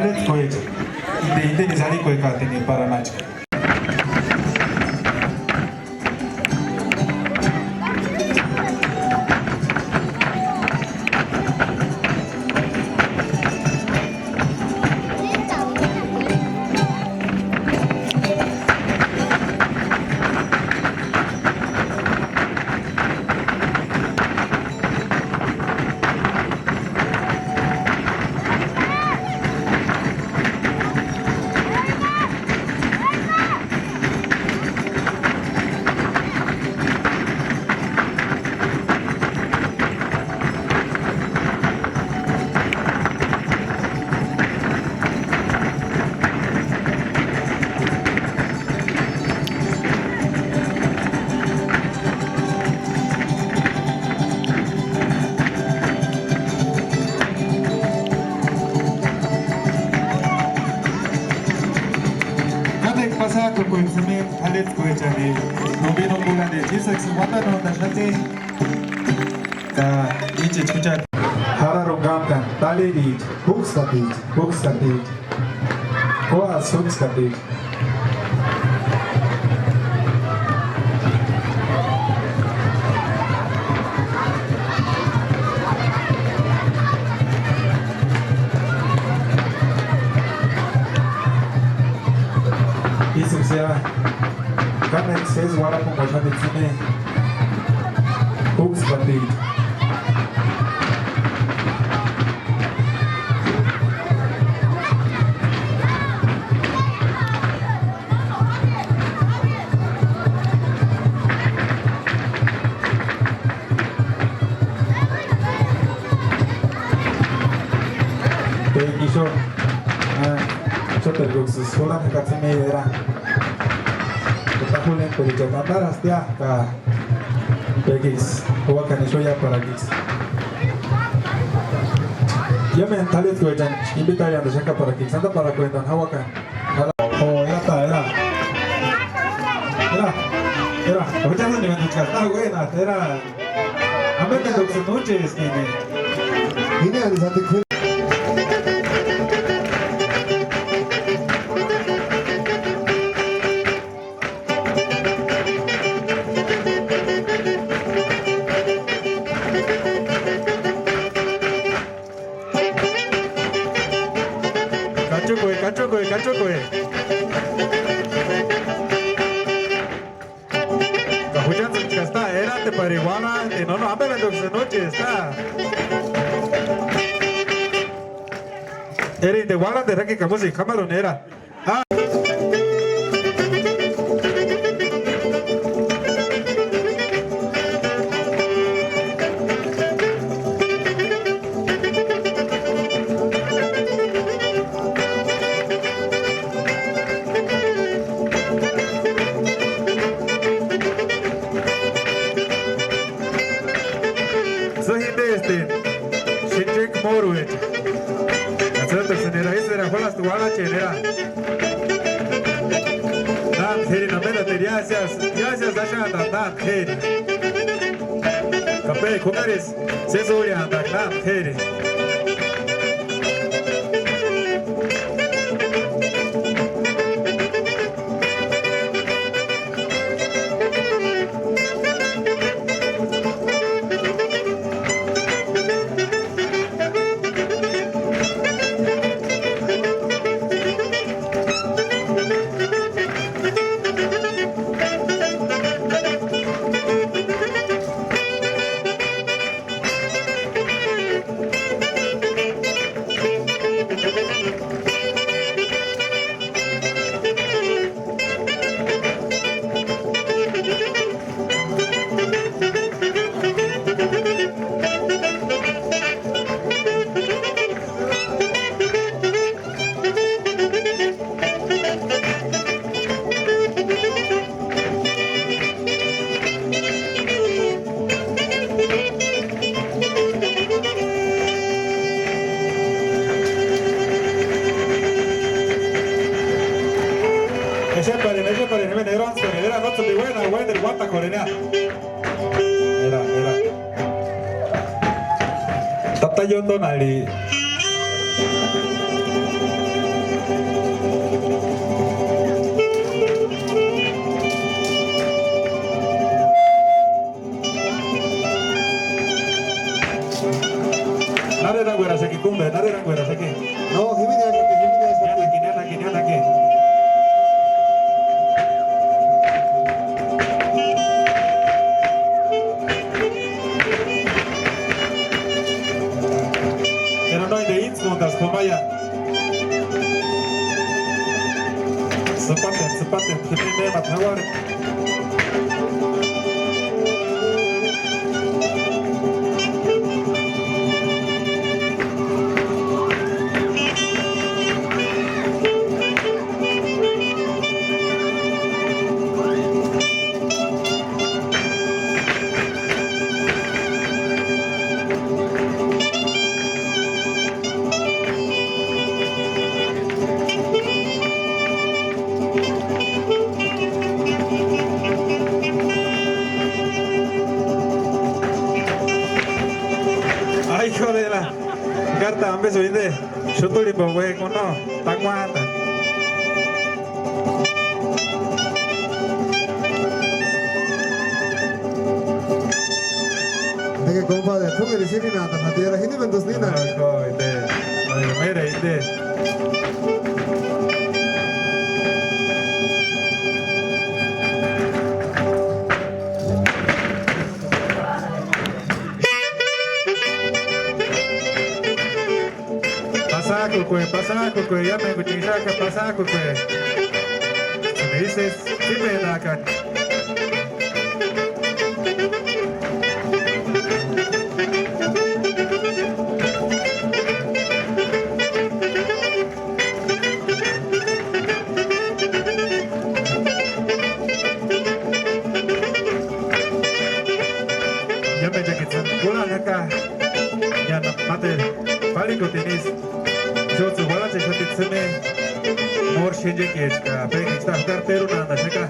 Alex Coelho. Inte ni zali kuweka tena para nacho. Pasako ko sa may halit ko dyan Nobinong bulan din Jesus wala no na siya ka ichi chucha hararo gamkan tali di books kapit koa suits kapit Siya kami says wala pong masyadong sine hooks kapit Kisho Chotergux sekolah dekat sini daerah Tahulen pergi Jakarta rastia ke Begis, bawa kan isoya para Begis. Ya mentalis gue jangan invitar yang terjangka para Begis, anda para gue dan hawa kan. Oh ya ta, era. Aku jangan dengan tujuan tahu gue na, era. Ambil kan dokter noches ini. Ini ada satu Kacau kowe. Hujan está era te parihuana y no ape vendo que noche está. Era de igual de que como si camaronera. Gracias a Shanda, Heri. Capé, Comeres, Cesoria, Heri. Tata yondo nali 스파텐 트리네마 타와르 Ay, hijo de la carta, un beso de Shutuli Bowe, no, Taguanta. Es que compadre, tú me dices ni nada, no te era gente ventos ni nada. Mira, ide. Pasa, ya me escuchas que pasa, si me dices, dime la cara. Ya me llegué, pulang acá, ya no mate, paling tenis. Yo te voy a decir que se me morche de que está, pero está cartero nada, checa.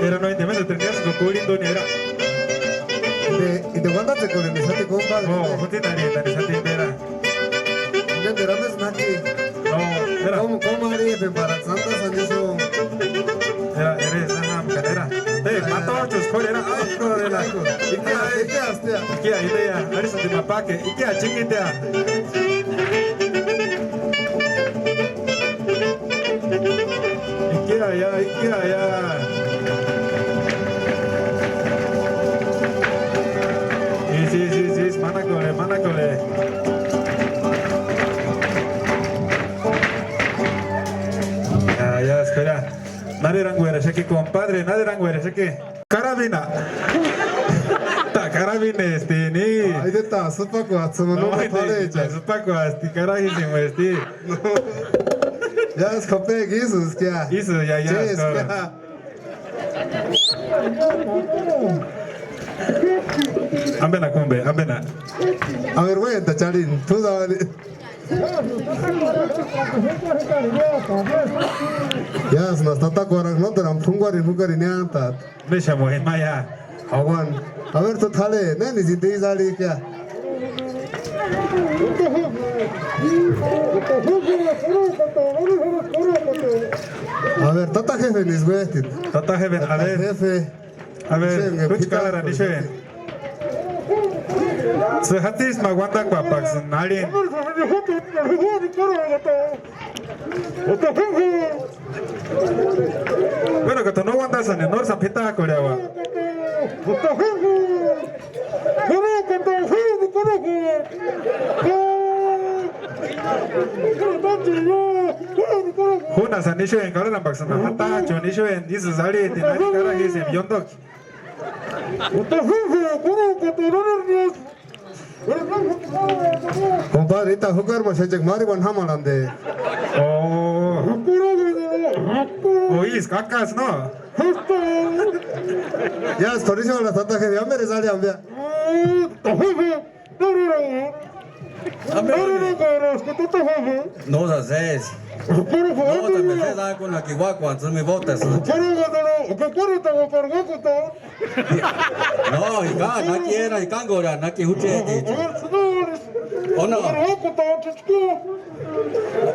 Pero no entiendo, tenías que cubrir donde era. Y te cuántas te con el sate compadre. Oh, no te daría, era. Ya te rames naki. No, era. ¿Cómo haría para Santa San eso? Era, eres, era. Mató tus coleras, ay, correla. Ikia idea, arisa de mapaque, Ikia chiquitea. Ikia ya. Sí, manacole. Ya, espera. Nadie ranguera, sé que compadre, nadie ranguera, sé que. Carabina. Carabina, ni. Ahí está, supaco, atsumo no me parece. Supaco, carajísimo, Ya escapé, Jesus, ya. Isso, ya. Ambena, cumbe, ambena. A ver, güey, Tachalín, tú sabes. Ya, nos está corriendo, no te dan fungari ni anta. Me llamo Maya. Aguan. A ver, tú tale, ni si te sale ya. A ver, tata jefe ni güey. Tata jefe, a ver, kuch kalara ni shwe. Sehatis magwanda kwa pax nalin. Bueno, que tú no aguantas en el norte, zapita coreaba. Huna san nisho en karan baksana hata cho nisho en disu sari tinari kara hisem yondok. Compadre, esta jugar más hecho mari van hamalande. Oh, is kakas no. Ya, story se la tata jefe, amere sale ambia. No sabes. No te metes con la que guaco, antes me votas. No, naki era y cangora, naki huche. Oh no.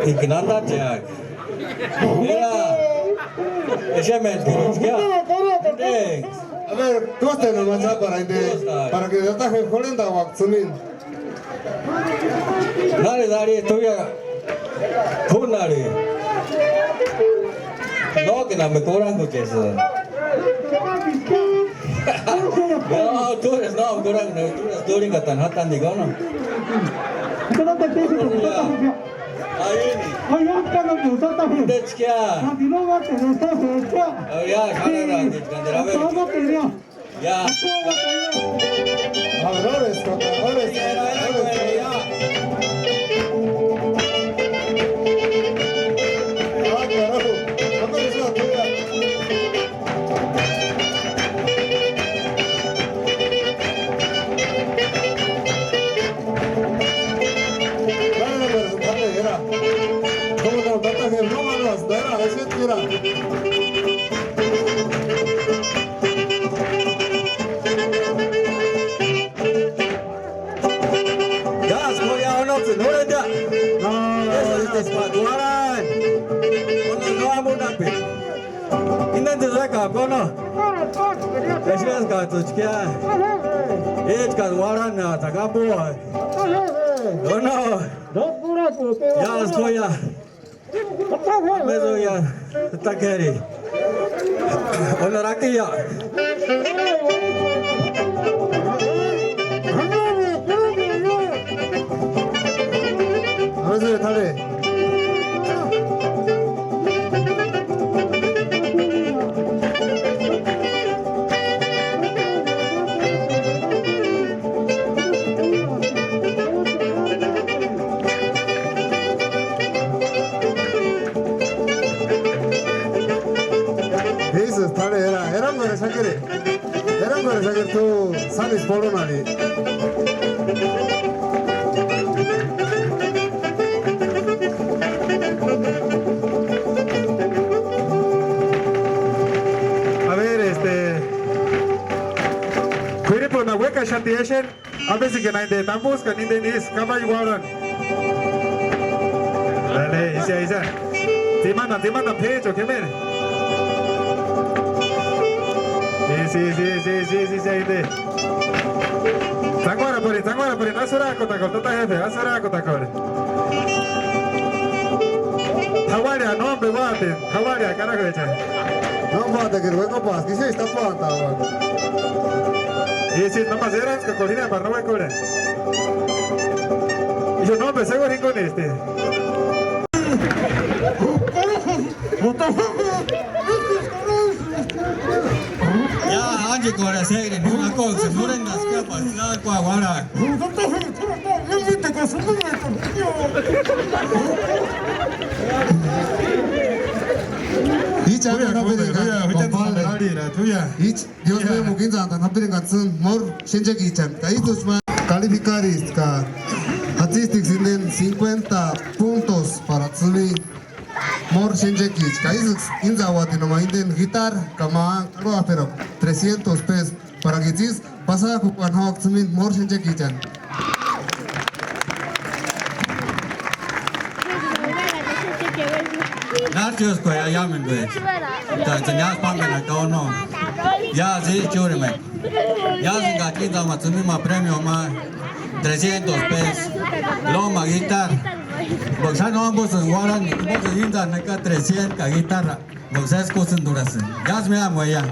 Y que nada te mira. Ese me A ver, tú estás en el para que ya te jolen da waksumin. Dale, estoy a Kunari. No, que no me cobran mucho eso. No, tú eres no, tú eres duri kata hatan di kono. Ayo nih. Dechkia. Oh ya, sana nanti kan ya. Ahora Ya, semuanya ono senore dah. Itu sepatuaran. Ono no amu nape. Indan tu zaka kono. Esas ka tu kia. Ka waran na tagabu. Ono. Ya, semuanya. Mezo ya takeri. Ono rakia. 그래서 달래 베이스 달래 에란 거를 사기를 또 사비스 보로나리 na weka shantiation abesi ke nainde tambus ka ninde nis kama yuwaran lele isa timana pecho kemer si inde tangwara pori nasura ko tata hefe asura ko takor hawaria nombe wate hawaria carajo echa no bate que luego pas que se está plantando y si no más eran que colina para no voy a cobrar. Y yo no empecé con este. Ya, anjir kore segini, ni aku semuanya nas kapa, selalu kau warak. 이 자리에 나비니까 Dios mío, mukinza tan hapirin katsun mor shenjeki ichan. Kaitushma calificaris ka statistics in 50 puntos para tsumi mor shenjeki. Kaisux inza wati no mainden guitar kama karo pero 300 pesos para gitis pasa ku kan hok tsumi mor shenjeki ichan. Narcios ko ya yamen gue. Ta jenyas pamela kau no. Ya sih curi me. Ya sih gak kita matsumi ma premio ma 300 pesos. Lo ma gitar. Boksa no ambos waran, boksa inda neka 300 ka gitarra. Boksa es kosen durasen. Ya me amo ya.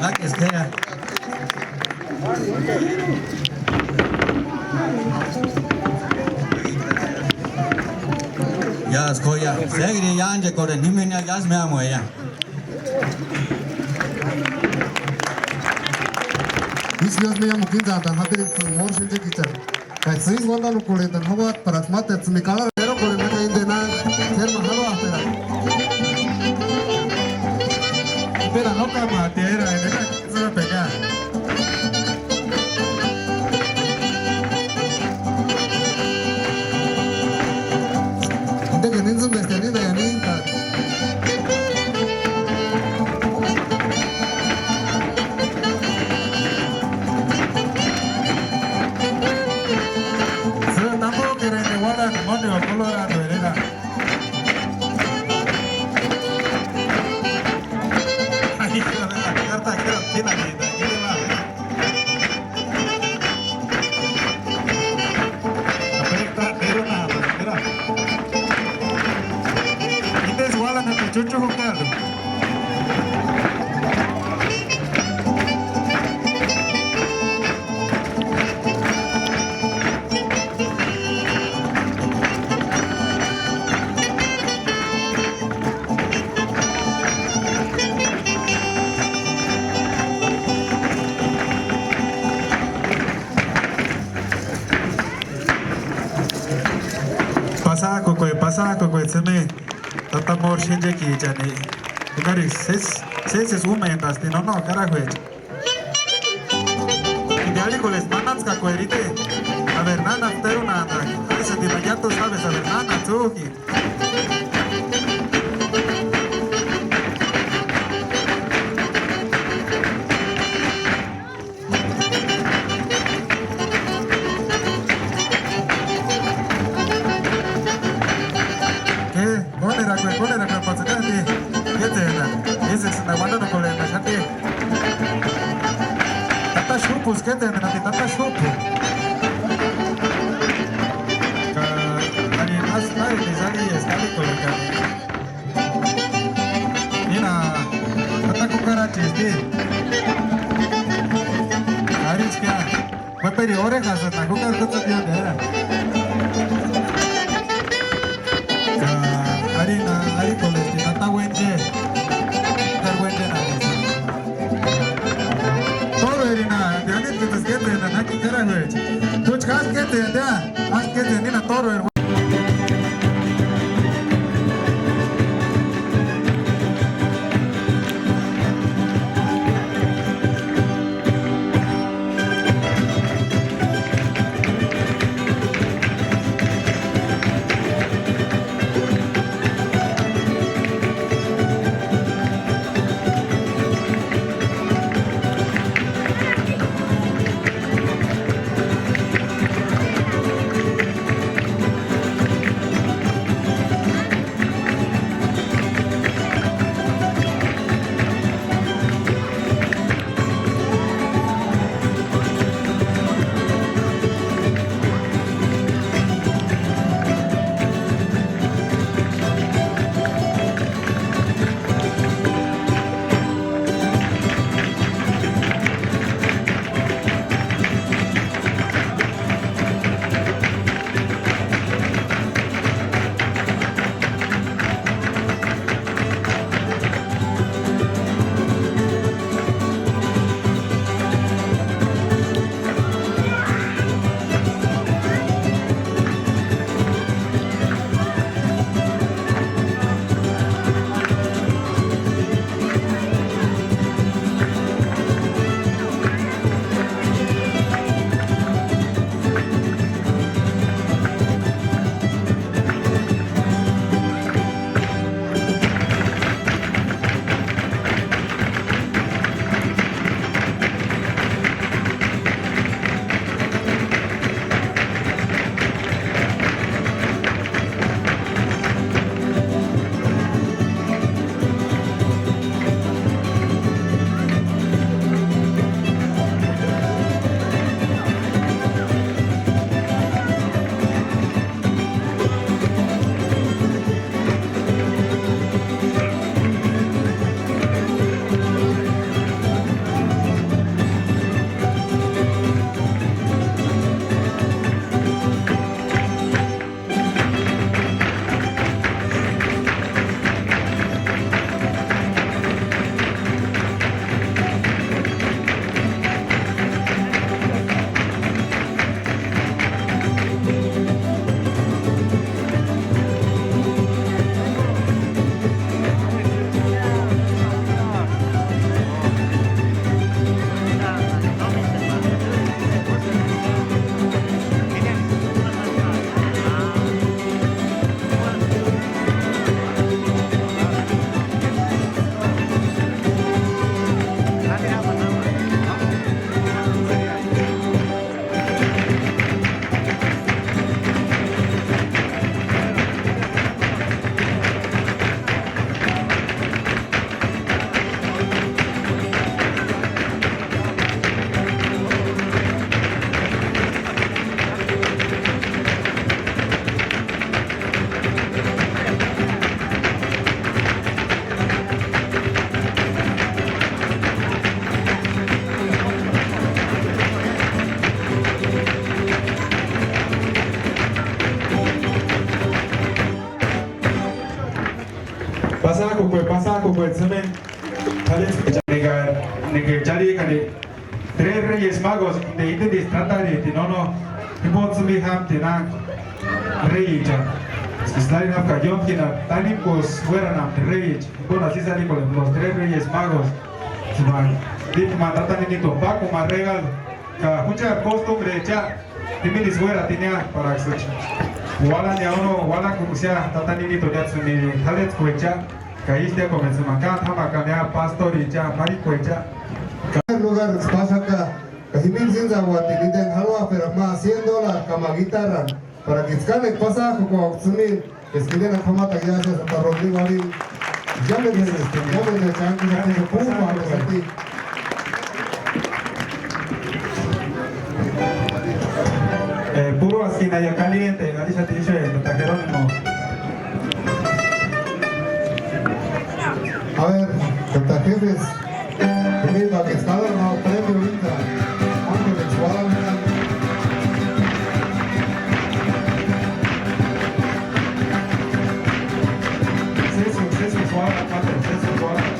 La que es que ya. Ya skoya, segri ya anje kore nimenya ya me amo ya. Dios mío, mukinza tan hapirin mor shenjeki ichan. Kaisix wanda no kore tan habat para mate tsumi kala pero kore na indena serma halo apera. Pero no cama, tierra, se va a pegar. Que ninzum besteni da yanin ta. Se tampoco quieren igual a Monte Colorado, ¿verdad? Ay, la carta que no tiene linda, ¿qué más? Pero nada, mira. cucu Hokkaido. Pasako koje ceme tata mor shinjeki jani. Igari ses umendas ti no carajo. Ideali coles manats ka koerite. A ver nana pero nada. Ese de ya tú sabes a ver nana tuki. Kolera kwa pazakati. Yetena. Ese es na wanda no kolera shati. Tata shupus kete na tata shupu. Ani asai dizari estali kolera. Nina tata cucarachas di. Aris kya? Paperi orejas na cucaracha dio de. Ari kolesti tata wenje tar wenje na toro erina dani kitas kete na naki kara hoye kuch khas kete da as kete ni na toro er pasako pues semen nega jari kane tres reyes magos de intendis tratare ti nono ibot sumi ham tina reija Slari nafka yom kina tani pues fueran am reij bueno así salí con los tres reyes magos siman dit mandata ni to paco ma regal ka mucha costumbre ya timinis fuera tinia para exochi wala ni uno wala como sea tata ni to ya suni halet kuecha Caíste comenzó acá, estaba acá, pastor y ya, marico y ya. Cada lugar pasa acá, Cajimin sin zaguati, dicen halwa, pero más $100 como guitarra, para que escale pasa como Oxumil, es que vienen a Kamata ya se Santa Rodrigo ahí, ya me dicen, chanque, ya me puma, a los aquí. Puro esquina ya caliente, Galicia te dice, Santa Jerónimo. A ver, Santa Jefes, mira, que está dando premio ahorita, aunque de Guadalajara. César Suárez, padre, César Suárez.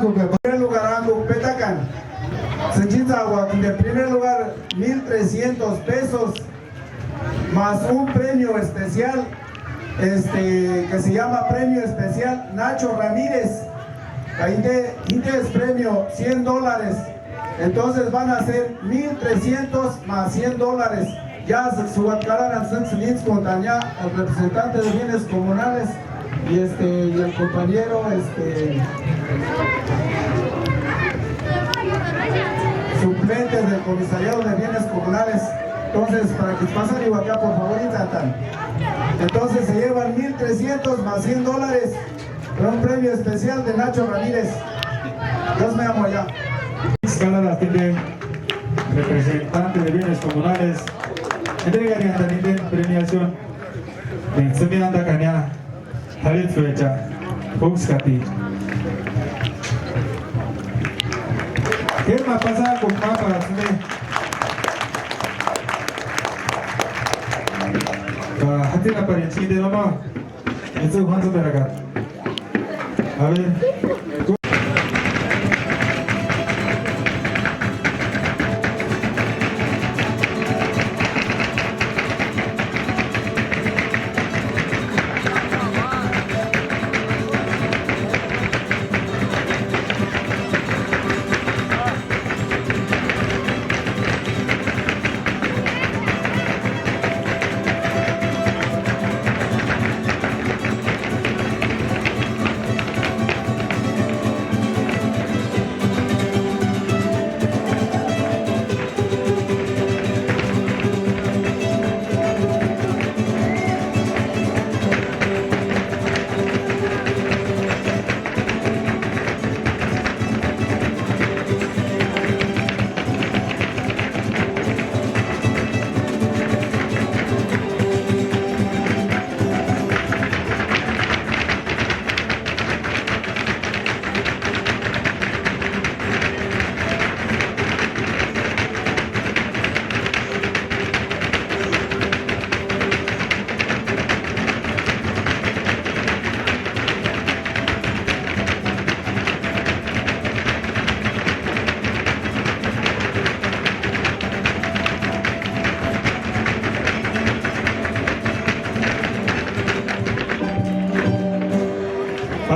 En primer lugar, Angu Petacan. Senchitzahuac, en primer lugar, 1,300 pesos, más un premio especial, que se llama Premio Especial Nacho Ramírez. Ahí es premio $100. Entonces van a ser 1,300 más $100. Ya su aclararan Contaña, el representante de bienes comunales y el compañero suplentes del comisariado de bienes comunales. Entonces, para que pasen igual acá, por favor, Intatan. Entonces se llevan 1,300 más $100 para un premio especial de Nacho Ramírez. Dios me amo allá. Escalada tiene representante de bienes comunales. Entregarían también premiación. Se me anda caña. Halit fecha. Foxcati. ¿Qué más pasa con más para hacer? Hati la apariencia de mamá. Eso es cuánto te acá. A ver.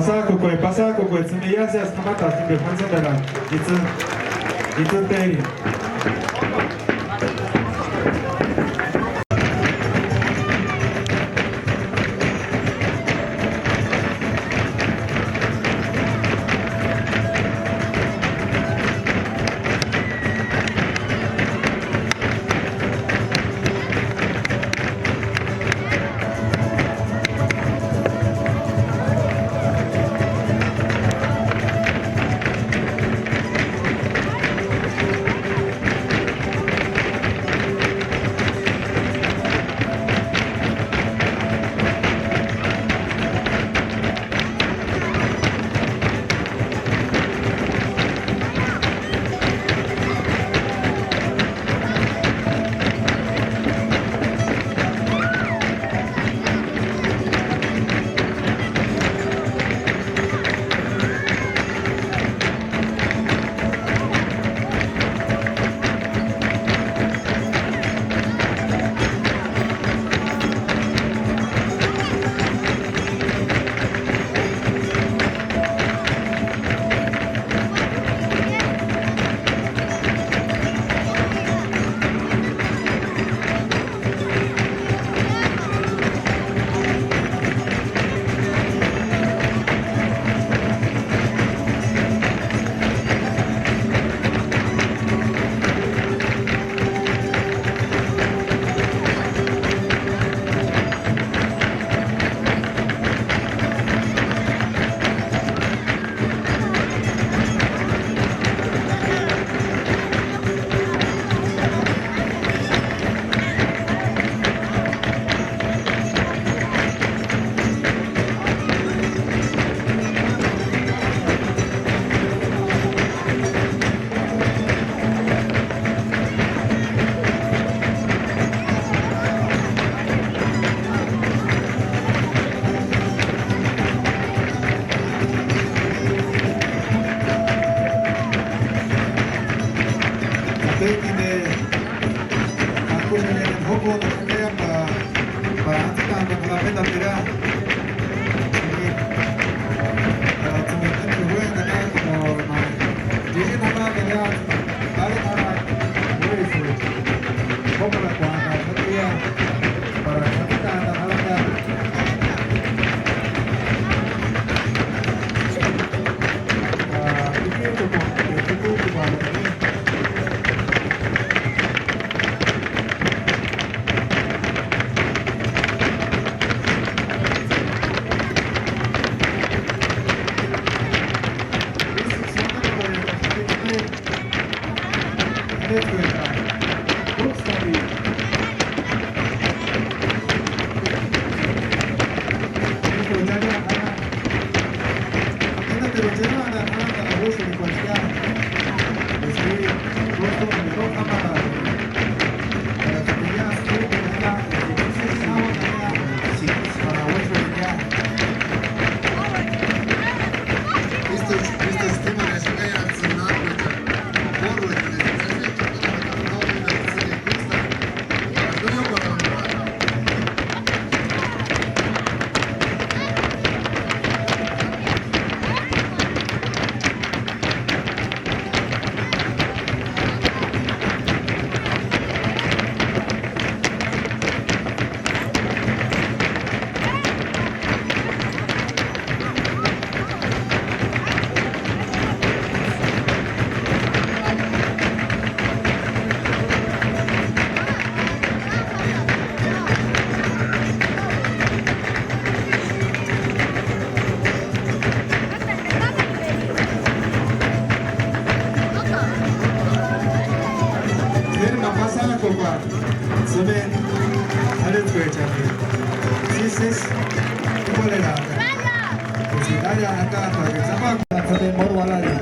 바사코코에 tsumi 야시아스 카마타 준비 환상다가 이츠 때리 Tekine aku menjadi hobo terkaya para kita mengalami tampira ini teman-teman gue kena mau jadi nama dia kali nama gue itu hobo lah kuasa setia para kita ada halnya itu Semen, ada tu kerja ni. Sis, boleh lah. Jadi ada anak tu kerja apa? Semen mor wala ni.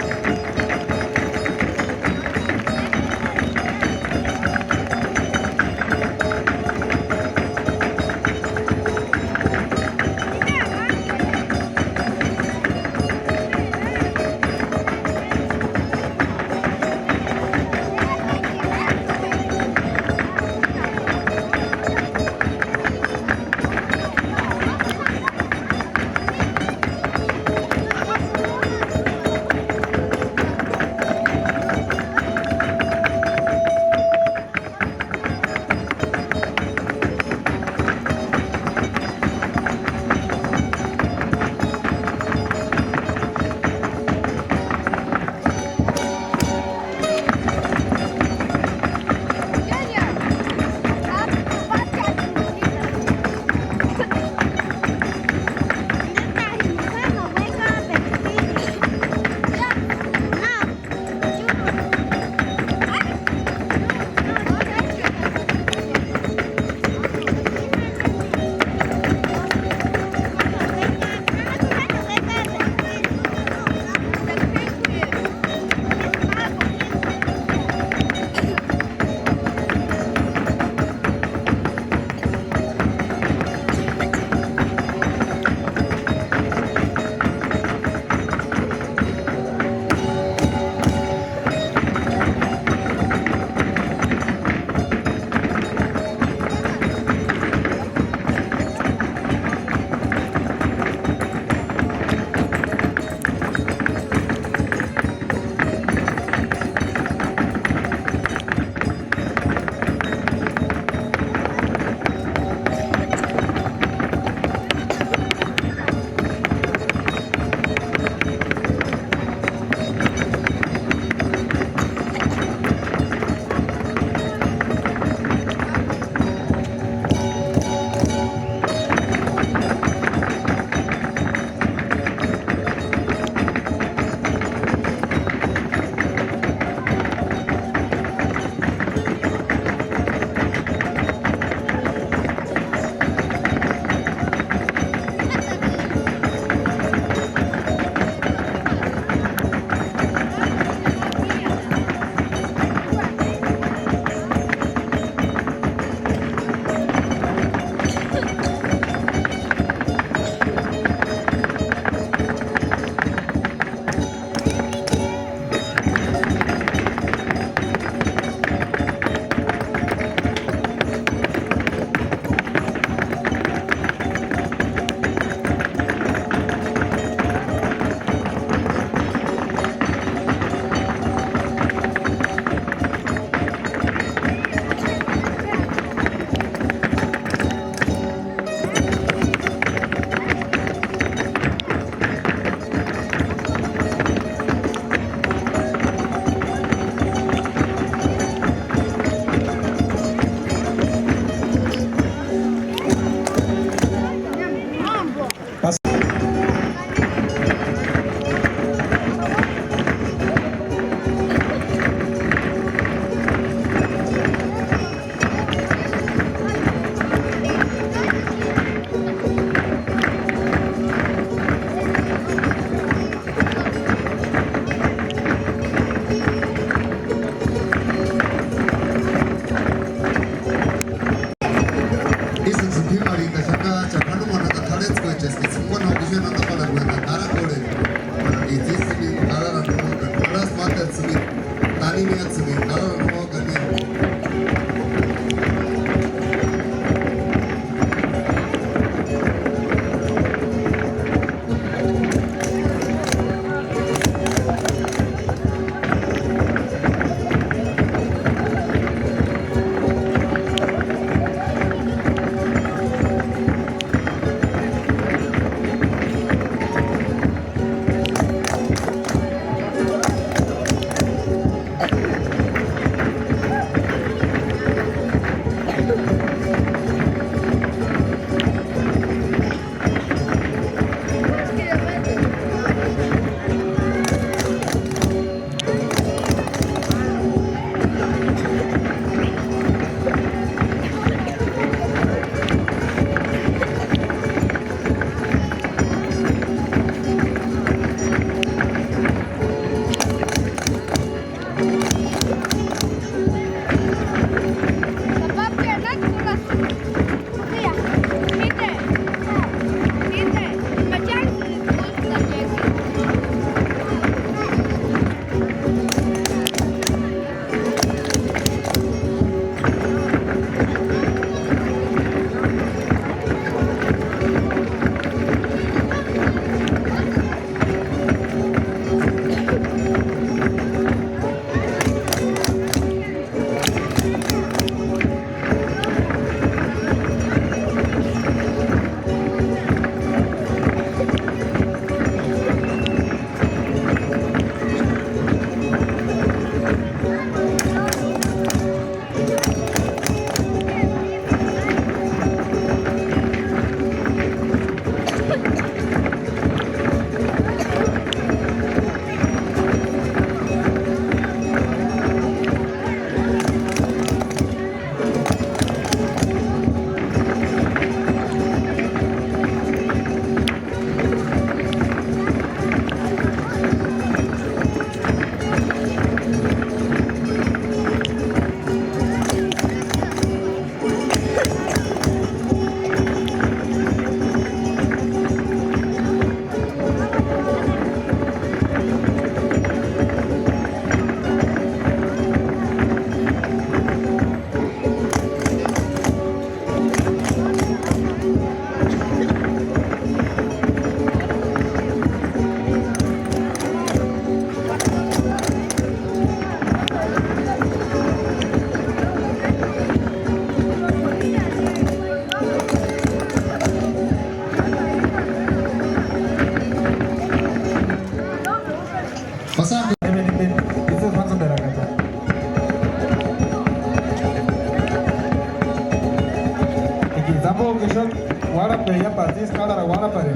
pe ya partis kala rawana pare.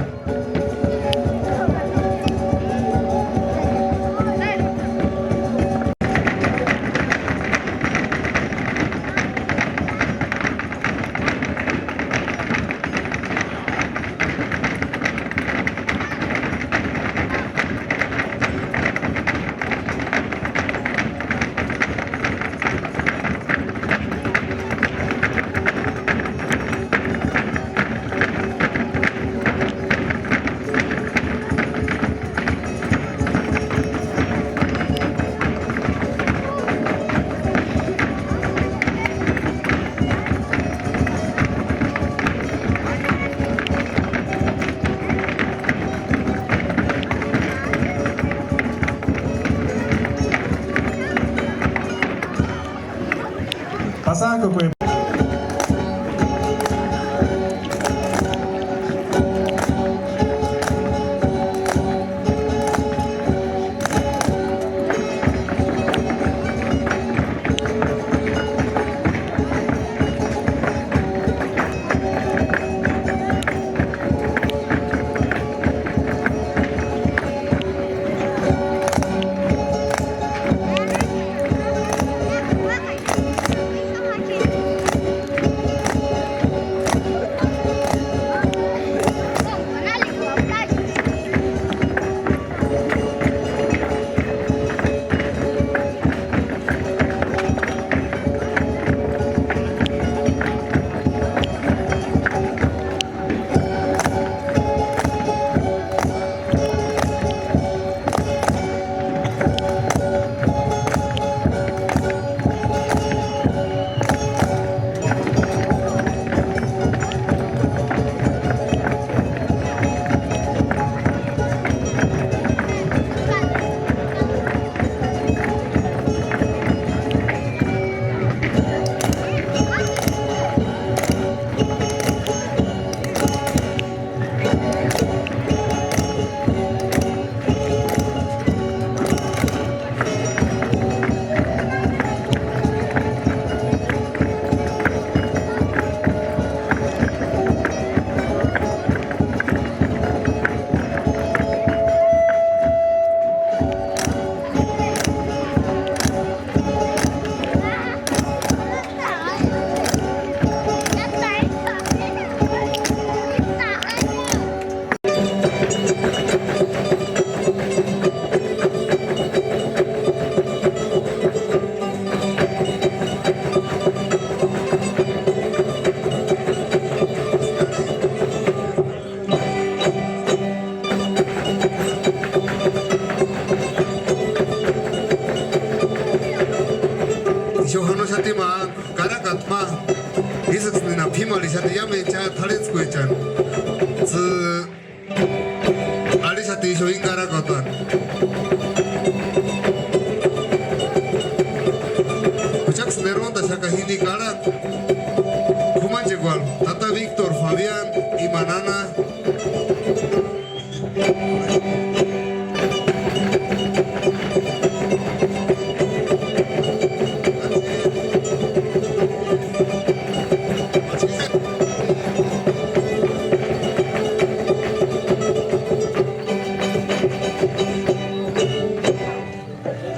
Pasang ko ko Shohano shati ma karakat ma isaks nina phimali shati yame cha thalets kuechan z ali shati shoin karakatan Uchaks neronda shaka hindi karak Kumanche gwal Tata Victor Fabian Imanana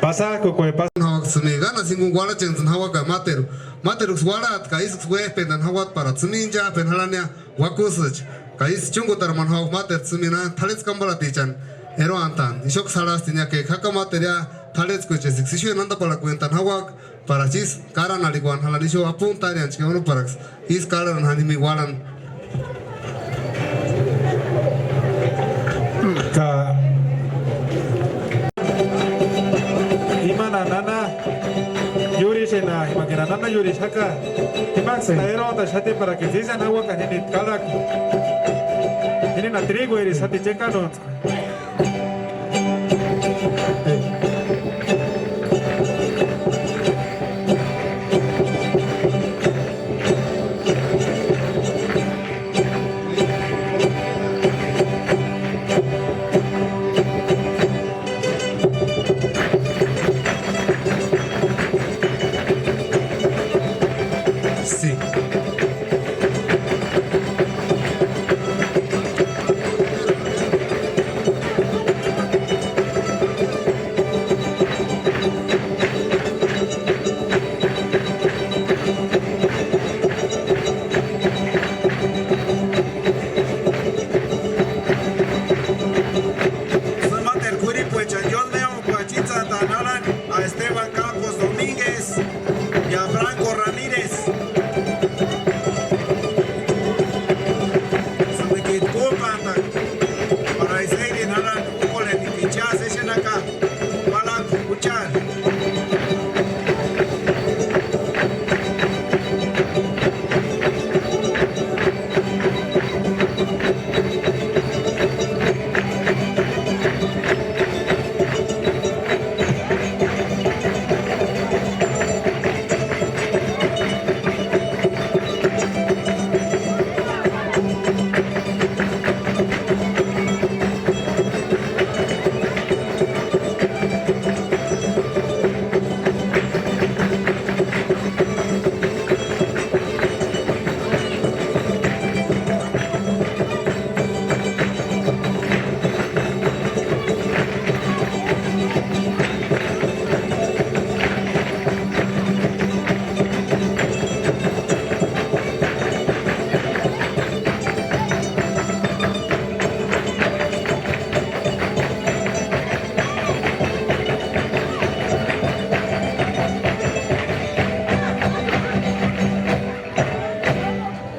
Pasang ko ko Hawak tsumi gana singung wala chengzun hawak ga materu wala at ka isak swe pendan hawak para tsumi inja pen halanya wakusach ka is chungo tarman hawak mater tsumi na thalets kambala tichan ero antan ishok salas tinya ke khaka materia thalets ko chesik sishu nanda pala kuentan hawak para chis karan aligwan halani sho apun tarian chke ono parax is karan hanimi walan ka Imana nana Yuri sena imagina nana Yuri shaka Imax taero ta shate para que dicen agua ka ni kalak Ini na trigo eri sati chekano Sí.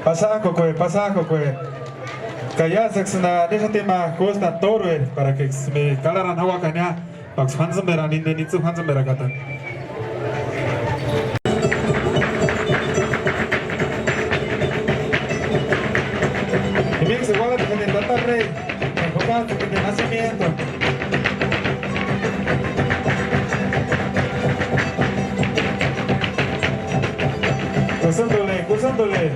Pasa kokwe. Kaya seksena desa tema costa torre para que me calaran hawa kanya. Pax hanzambera ninde nitsu hanzambera katan. También se guarda que en tanta rey, enfocado en el nacimiento. Gozándole.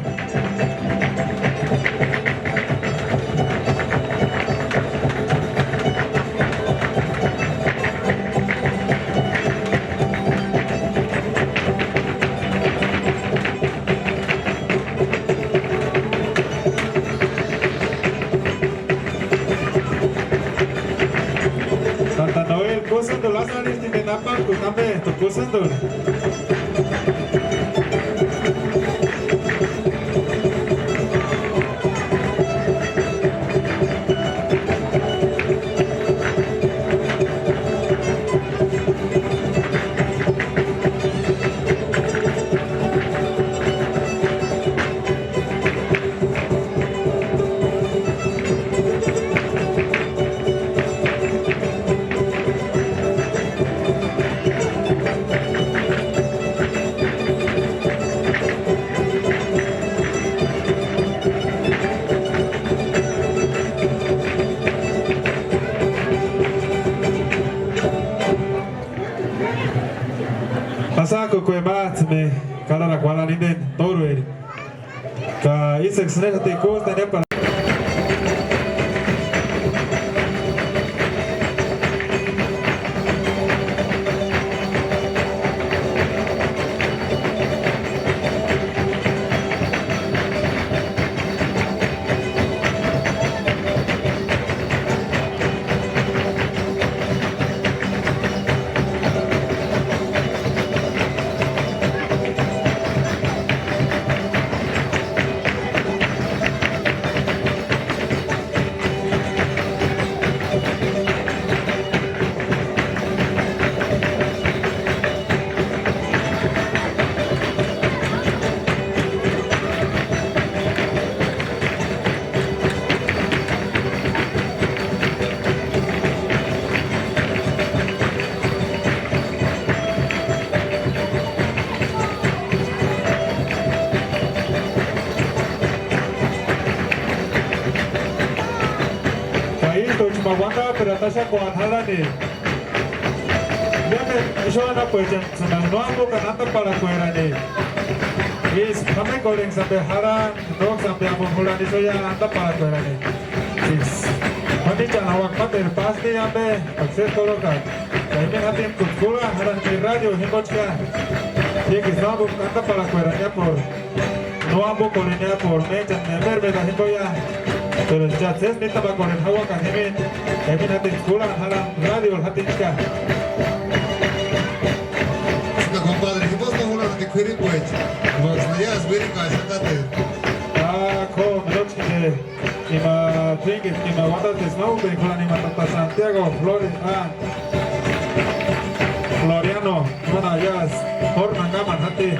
Santa Noel, gozándole, las narices de Napa, tu cambio, tu gozándole. Pasako kwe me kala la kwala ninde toro eri. Ka isek sene te costa ne para. Wanda pero tasha ko anhala ne. Yane ishona puejan sana no amo kanata para fuera ne. Is kami calling sampai hara dog sampai amo hulani soya anda para fuera ne. Is mandi chana wak mater pasti ambe akses kolokan. Kami hatim kutkula hara di radio himbochka. Ye que no amo anda para fuera ne por no amo colenia por me chan never me da himboya. Pero ya se neta va con el agua que me hace escuela radio el hatinka. Sina compadre, si vos no una de querer pues, vos ya es ver que sacaste. Con noche que me drink que me guarda de snow de con la tata Santiago Floriano, bueno ya es por Nangama hati.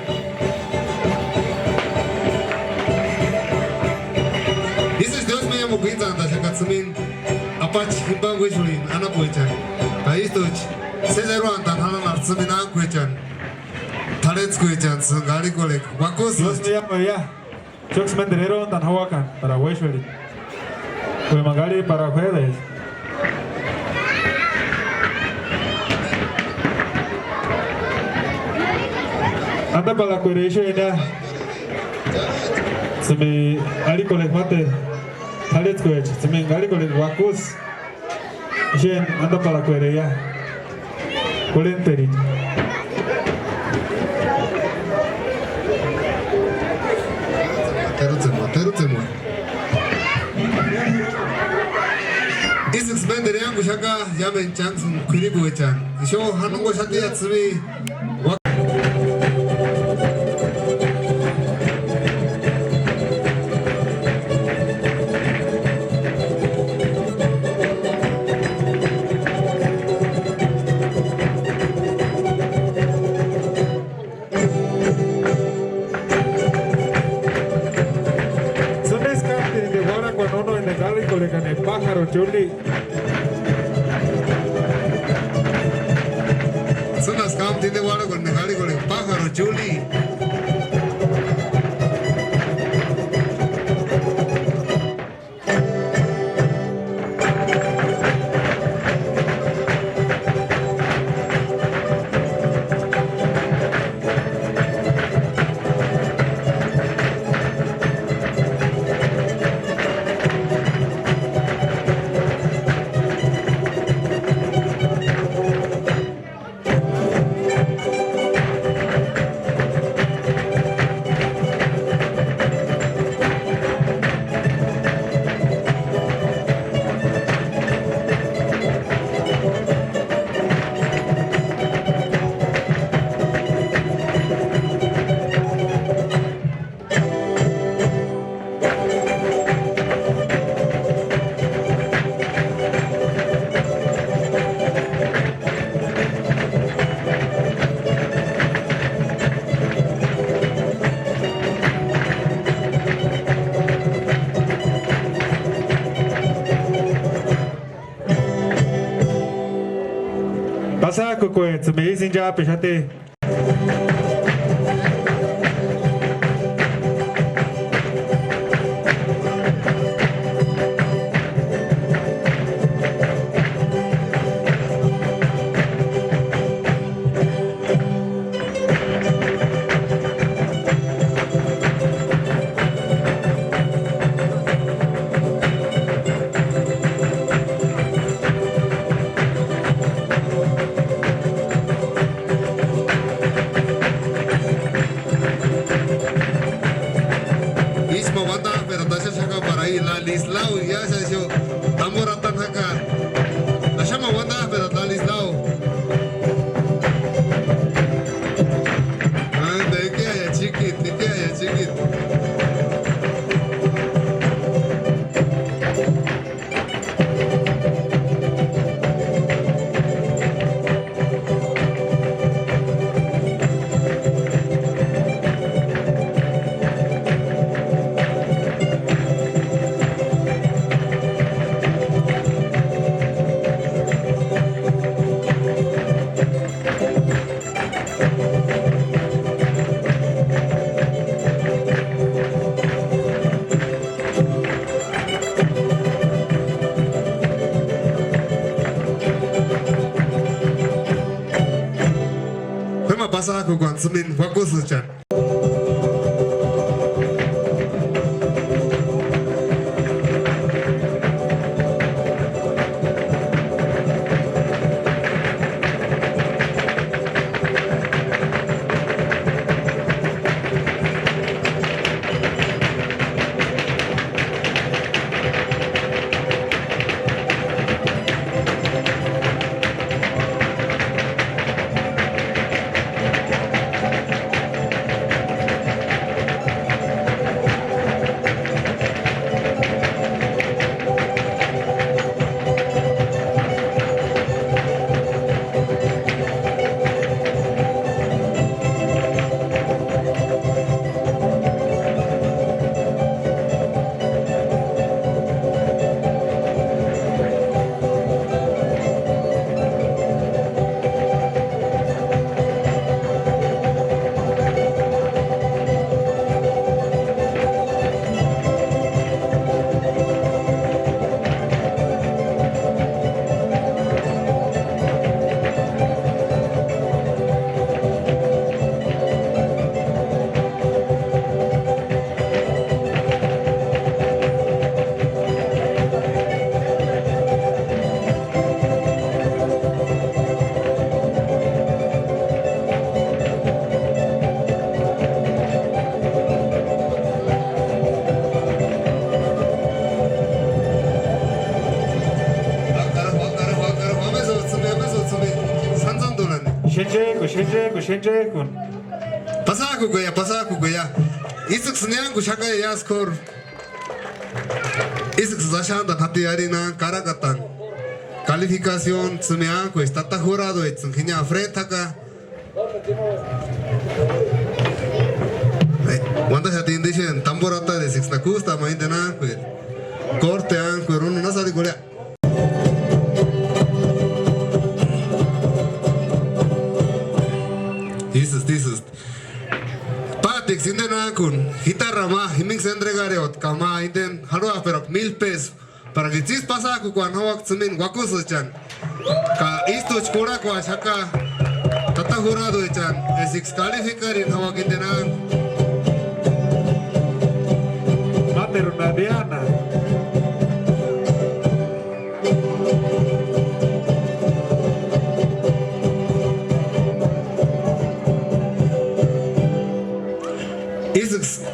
Kuinza anda shakatsumin apach himbang wechulin ana poichan kaistoch sezero anda hanan artsumin an kuichan talets kuichan sangari kolek wakos Dios me llama ya Chox Menderero dan Hawakan para wechuli Kue Magali para jueves Anda para la cuerecho ya se me ali kolek mate Talets kuech, semen gali kolek wakus, jen anda para kuereya, kolenteri. Terutsemo. Isik spendere yangu shaka yamen changsun kwiribu wechan. Isho hanungo shati yatsumi. encane pájaro chuli. Sunas kam tinde wala con negali con el pájaro chuli. Pasa kukwe tsumi sinja peshate. Lislao ya se dijo tamboratan haka la llama wanda pero la Lislao de que haya chiquit pasa aku kan semin bagus saja. Shenje kun. Pasa aku goya. Isuk senyang ku shaka ya skor. Isuk zashan da hati arina karakatan. Calificación senyang ku está jurado et senyang frente acá. Wanda hati indishen tamborata de six na kusta maindena ku. Cortean, Cuerón, no sale Corea. This. Patik sinden akun, gitarra ma, himing sendregareot, kama inden, halua pero 1000 pesos. Para que chis pasa ku kuan hawak tsumin wakusu chan. Ka isto chkura kwa shaka, tata hurado chan, esix kalifikarin hawak indenan. Mater una Diana.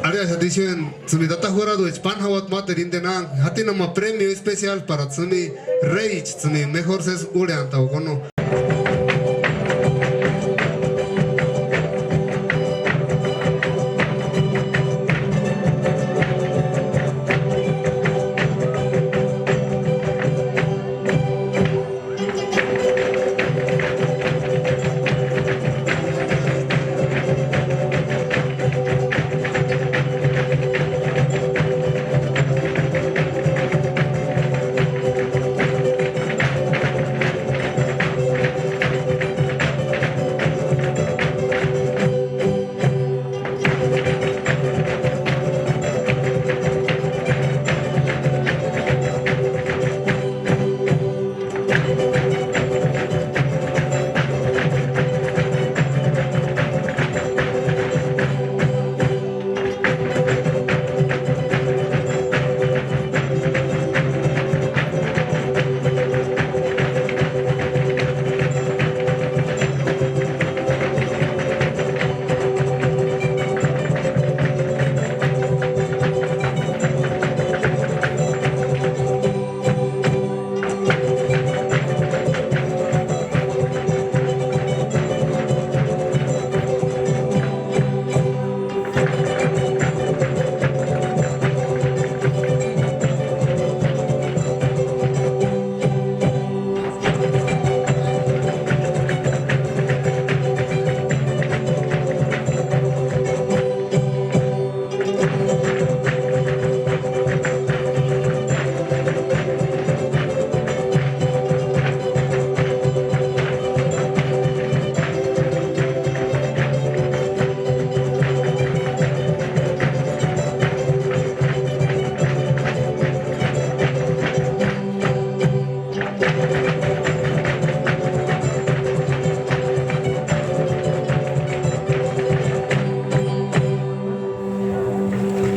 Aliás, dicen, Tsumi data jurado es pan hawat mater indenan, hati nama premio especial para Tsumi Reich, Tsumi mejor ses ulean tau kono.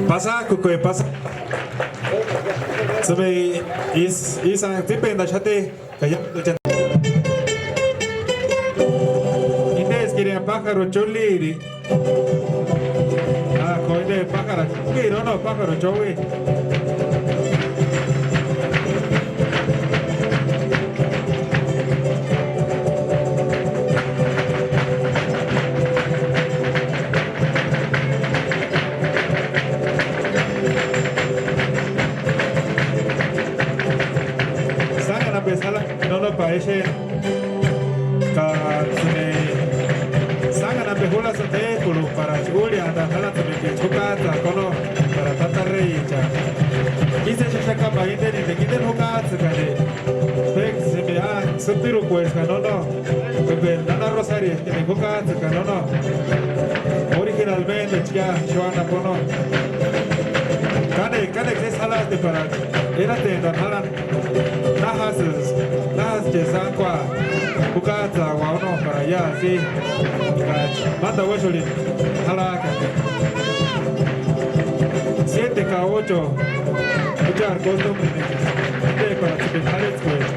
Pasa kukoe pasa. Sabi isang tipe na chate kaya chen. Indes quería pájaro choliri. Ah, coide pájaro. No, pájaro chowi. Paese ka tune sanga na behula sa te kulu para chuli anda hala tune ke chukata kono para tatarei cha kise shaka bainde ni de kiden hukata kane pek se me a subtiru pues ka no bebe nana rosario que me hukata ka no originalmente chia shoana kono kane ke salas de para era te na hala Nahas Jesangwa Bukata Wano para allá, sí. Manda Wesholin, Halaka 7K8 Ujar Gostom para Tibetanes pues.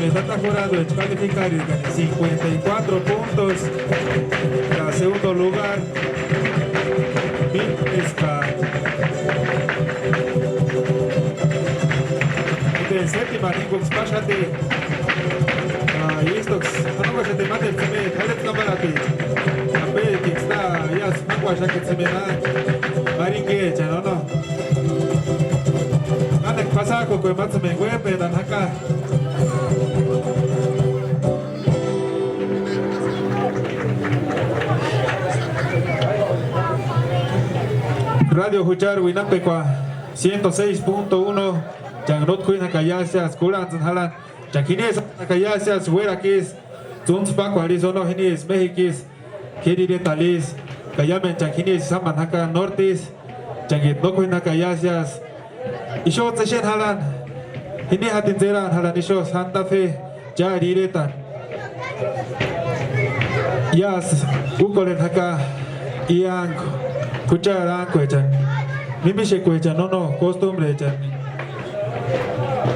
está jurado en calificar 54 puntos. En segundo lugar, Bitesca. En séptima, Ninguks Pashati. Istoks, Hanova se te mate el cime, Halet Kamarati. Ape, Kixta, Yas, Mangua, Shaket Semena, Maringue, Chanono. Anek Pasako, Matsume, Guepe, Danaka. Radio Huchar, Winapekwa, 106.1. Jangrot Queen Nakayasias, Kulan Halan, Jakinis Nakayasias, Werakis, Zunspak, Arizono Hinis, Mexikis, Kiri de Talis, Kayamen Jakinis, Samanaka Nortis, Jangit Nokuin Nakayasias, Isho Session Halan, Hini Hatinzera, Halanisho, Santa Fe, Jariretan. Yas, Ukolen Haka, Iang, Kucharan Quechan, Mimishe Quechan, no, costumbre.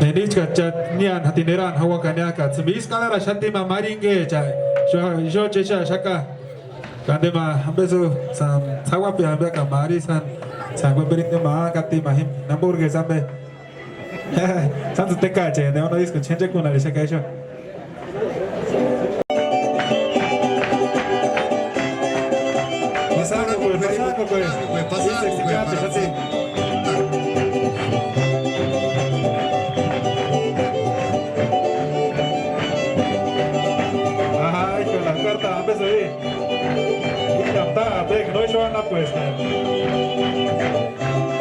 Nenis kacat nian hatineran hawa kanyaka. Sebis kalara shanti ma maringe cai. Sho cesha shaka. Kande ma ambesu sam sawa pi ambe kamari san sangwe berinte ma kati mahim namburge sambe. Santu teka cai. Ne ono isko chenje kuna le shaka isho. Pasako. Pues,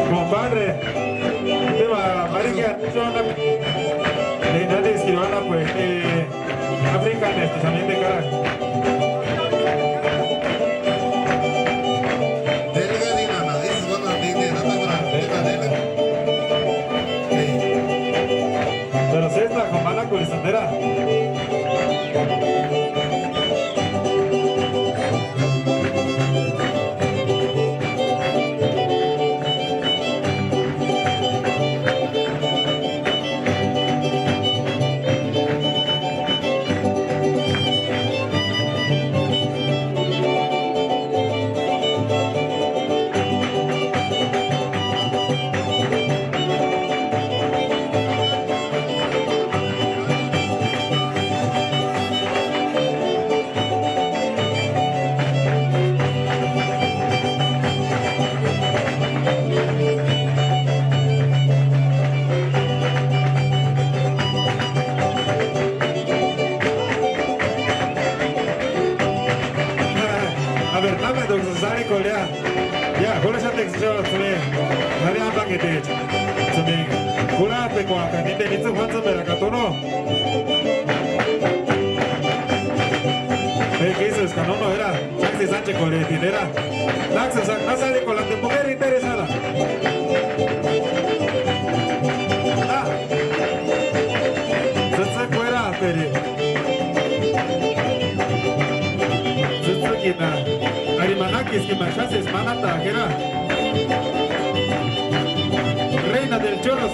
compadre, tema marica, de nadie esquivana, pues, africanos, también de cara. Pero si es la comana curisandera. Reina del Chorro.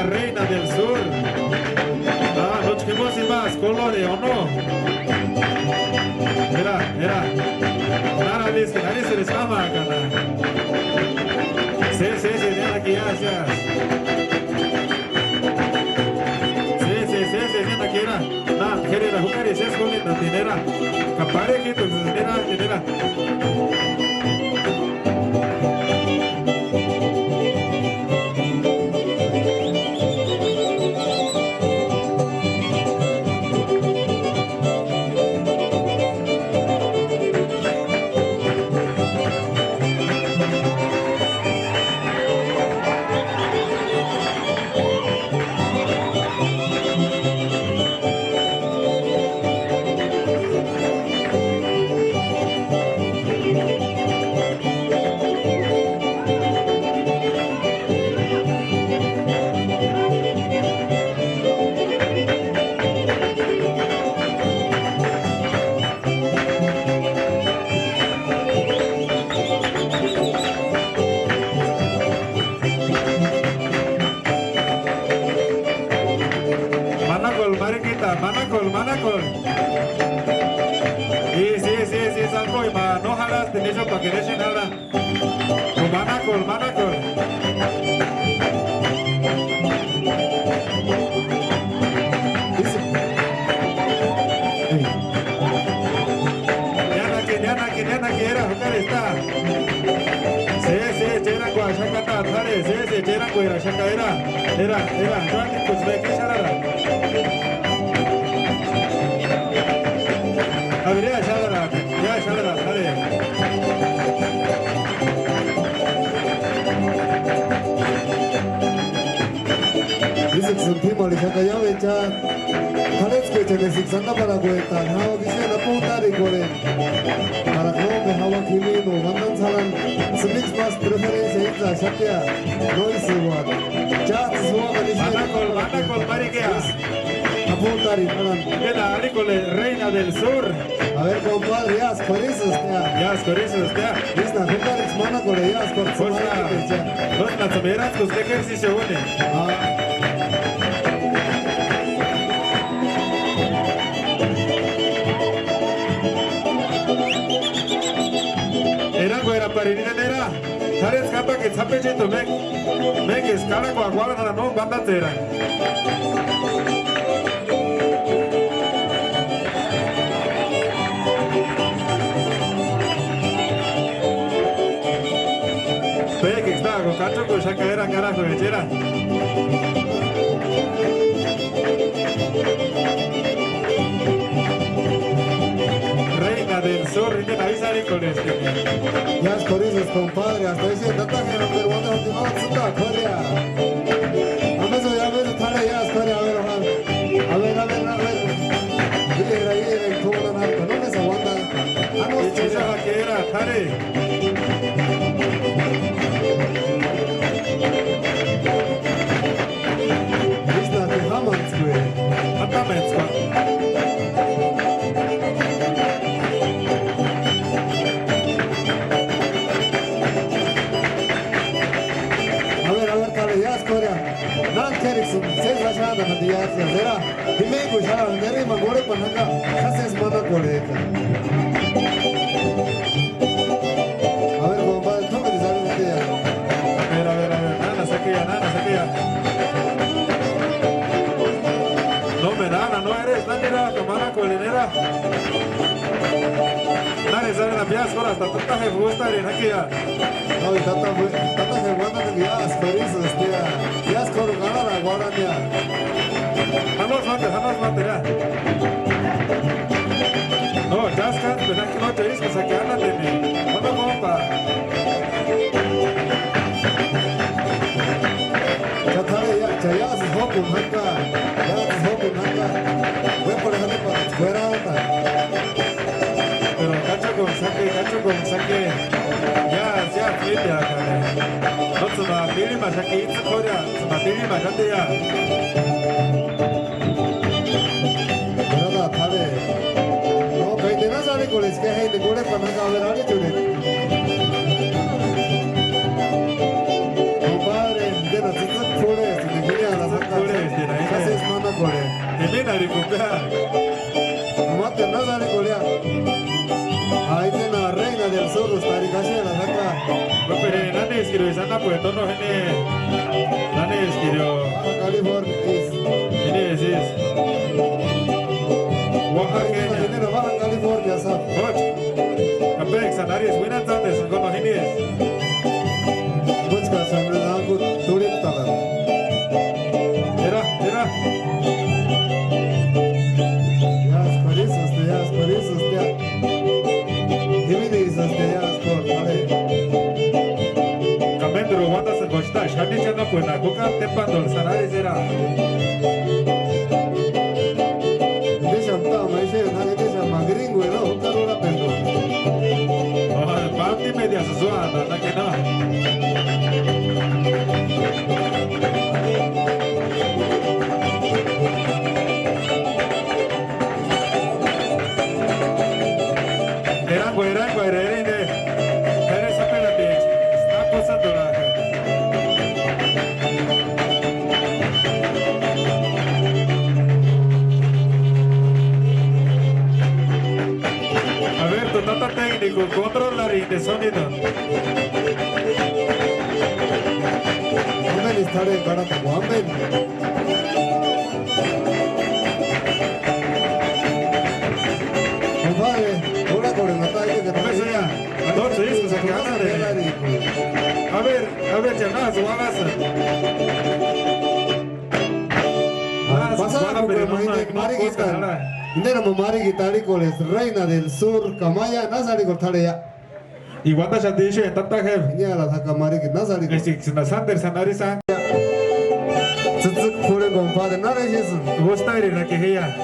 Reina del Sur. Los que más colores o no. Mira. Nada dice que nadie se les ama acá. Sí, ven aquí, ya. Sí, ven aquí, era. Nada, quiere la jugar y se esconde en la tinera. Capare que tu tinera. Manacol. Sí, salgo y no jalas, tenés para que dejen nada. Manacol. Yana que era, jugar está. Sí, Jera Guashakata, Tare, sí, Jera Guera, Shakaera, era, Joaquín, pues ve que Sharara. A ver, ya Sharara, Tare. Dice Timor, Shakaya, Taletske, Tenesik, Santa Paragueta, how this is a Putari Gore. Paragrome, Hawa Kimino, Vandan Salan, Smix Mass Preference, Inza, Shakia, Noise Ward. Chats Ward, Manacol, Mariqueas. Apuntari, Paran. Era Aricole, Reina del Sur. A ver, compadre, Yas, Corizos, Ya. Lista, Jucarix, Manacole, Yas, Corizos, Los nazameras, pues de ejercicio une. Era parinera nera, tares capa que zapechito me que escala con aguarda no banda tera. Ve que está con cacho con chacaera carajo de chera. Reina del Sur, y te avisa con este. Yas, Corizos, compadre, hasta ese tataje, pero cuando última vez Corea. A ver, Tare, Yas, Corea, a ver. Mira, ¿cómo no me se aguanta? Y chisa vaquera, Tare. Lista, que Hamans, güey. Atamentska. Yas, Corea. Nan Kerikson, seis aşağıda hadi Yas, Zera. Himey kuşa, nereye magore panaka, hases mana koleta. A ver, compadre, toma de salir de ya. A ver, nana saquilla. No me nana, no eres, nana, tomara colinera. Nana, sale la piazza, ahora hasta tanta je gusta en aquí ya. No, tata se guarda de Yas, Corizos, tía. Yas, Coro, gana la guardia. Vamos, mate, ya. No, ya es que no te dices que andan de mí. ¿Cuándo compa? Yas es hopun haka. Voy por ejemplo para fuera alta. Pero cacho con saque. Ya, flipe acá. No se va a pedir más aquí, se va a pedir más aquí ya. Verdad, Tare. No, que te nas ale coles que hay de gore para acá ver ale chule. Compadre, de la tita chule, de guía la saca. Casi es manda gore. De mena recupera. Mate nas ale colea. Ahí tiene la reina del sur, está casi la saca. Pero nane escribió esa pues no nane escribió. California is. Es. Oaxaca. Dinero baja California, ¿sabes? Coach. Capex, Anarias, buenas tardes, con los genies. Busca sobre la agua, turista. Era. Yas, Corizos, tía. Givinis, Yas, por, vale. Camendro, guandas en costa, shani chana puena, coca tepando, Anarias era. Deixa tá, mas ele deixa magrinho, não, o cara não perdeu. Oh, parti media suana, na que não. de sonido. Amén estaré para como amén. Compadre, una coronata hay que Eso ya, dos discos aquí, ándale. A ver, ya nada, su avanza. Pasada por Mari Guitar. Indera Mari Guitaricoles, reina del sur, Kamaya, Nazari Cortarea. Y cuando ya te dije, tanta jefe. Inya la Taka Mari Nazari. Que si na Sander Sanarisa, Tsutsuk Kure compadre, nada es eso. gusta ir la que ella.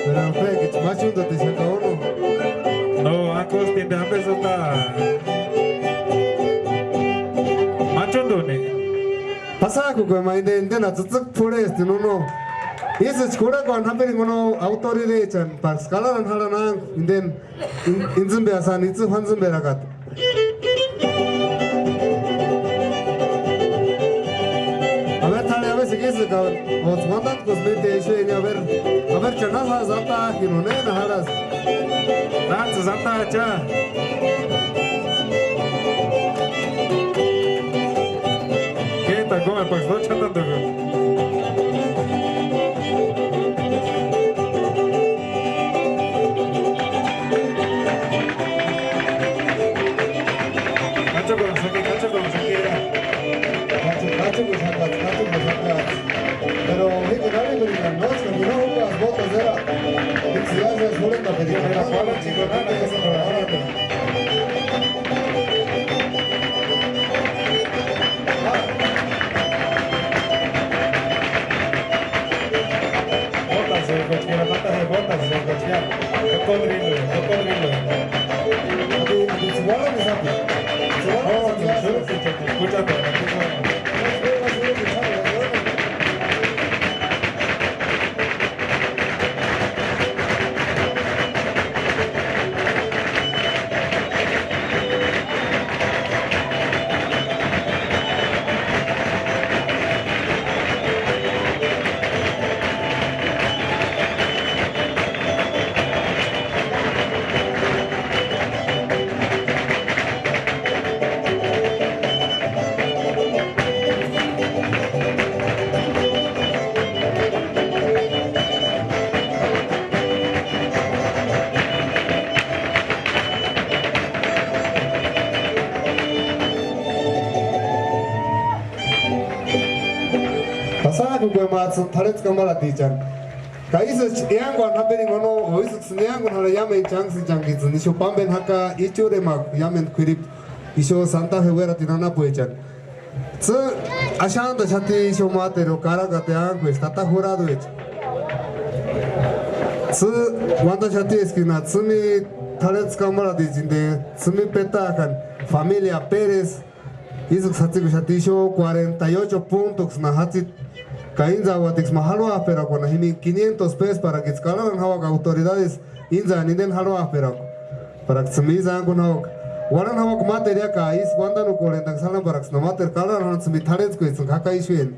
Pero fe, que machundo te saca uno. No, Ancos tiene hambre, eso está. Machondone. Pasada con Mainde, Indena Tsutsuk Kure, este no. Y eso es cura con Hamperi Mono, autoridad, chan, para escalar en Harana, Inden, Inzumbeasan, Itzu Hanzumbeagat. A ver, si quieres, os mandan cosmete, y a ver, chanas, zata, y no nena, haras. Danza, Santa, cha. ¿Qué tal? ¿Cómo? Pues no chatando. Pero digo, dale, pero no, es que no las botas era. Si haces suelen la pedir la pala, chico, nada, eso no lo Botas, cocodrilo. Escucha todo. Pasada con Matson, Tarets Kamalati-chan. Kaisus Yangon happening on Oisus Yangon or Yamen Changs Jankins, and Isho Pamben Haka, Ichu Remark, Yamen Quirip, Isho Santa Hevera Tinana Poechan. So Ashan the Shati Isho Matero, Karagatian, with Tata Huraduit. So Wanda Shati Eskinat, Sumi Tarets Kamalati in the Sumi Petakan, Familia Perez. Hizo satisfatisho 48 puntos na hatit kainza watix mahalwa pero con 500 pesos para que escalaran hawa autoridades inza ninden halwa pero para que smiza con hawa waran hawa materia ka is wanda no kolen tak salam para que no mater kala han smi tharets ko is kaka isuen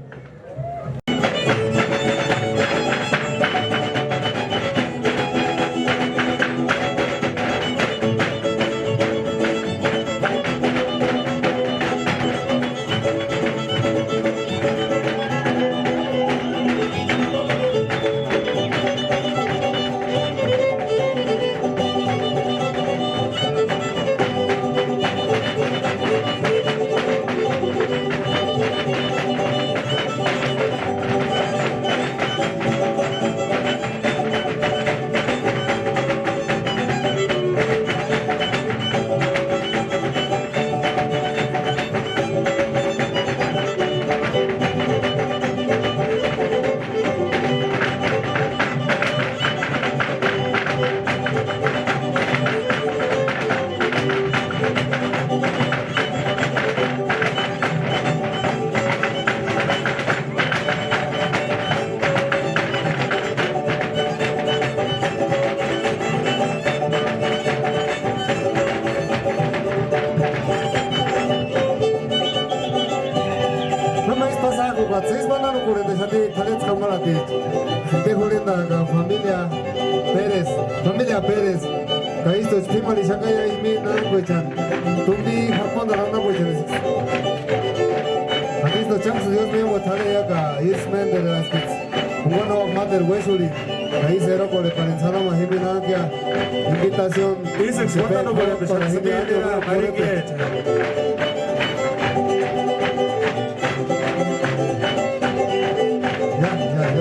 Familia Pérez, Kaisto Pimari Shakaya Imi Nanguechan, Tumbi Haponda Ranabuchan. Adisto Chance Dios mío, Taleaga, Isman de las Kits. One of Mother Wesuli, ahí cero por el Parenzano Mahiminakia, invitación. Dice, ¿cuándo puede empezar a sentir la mariqueta?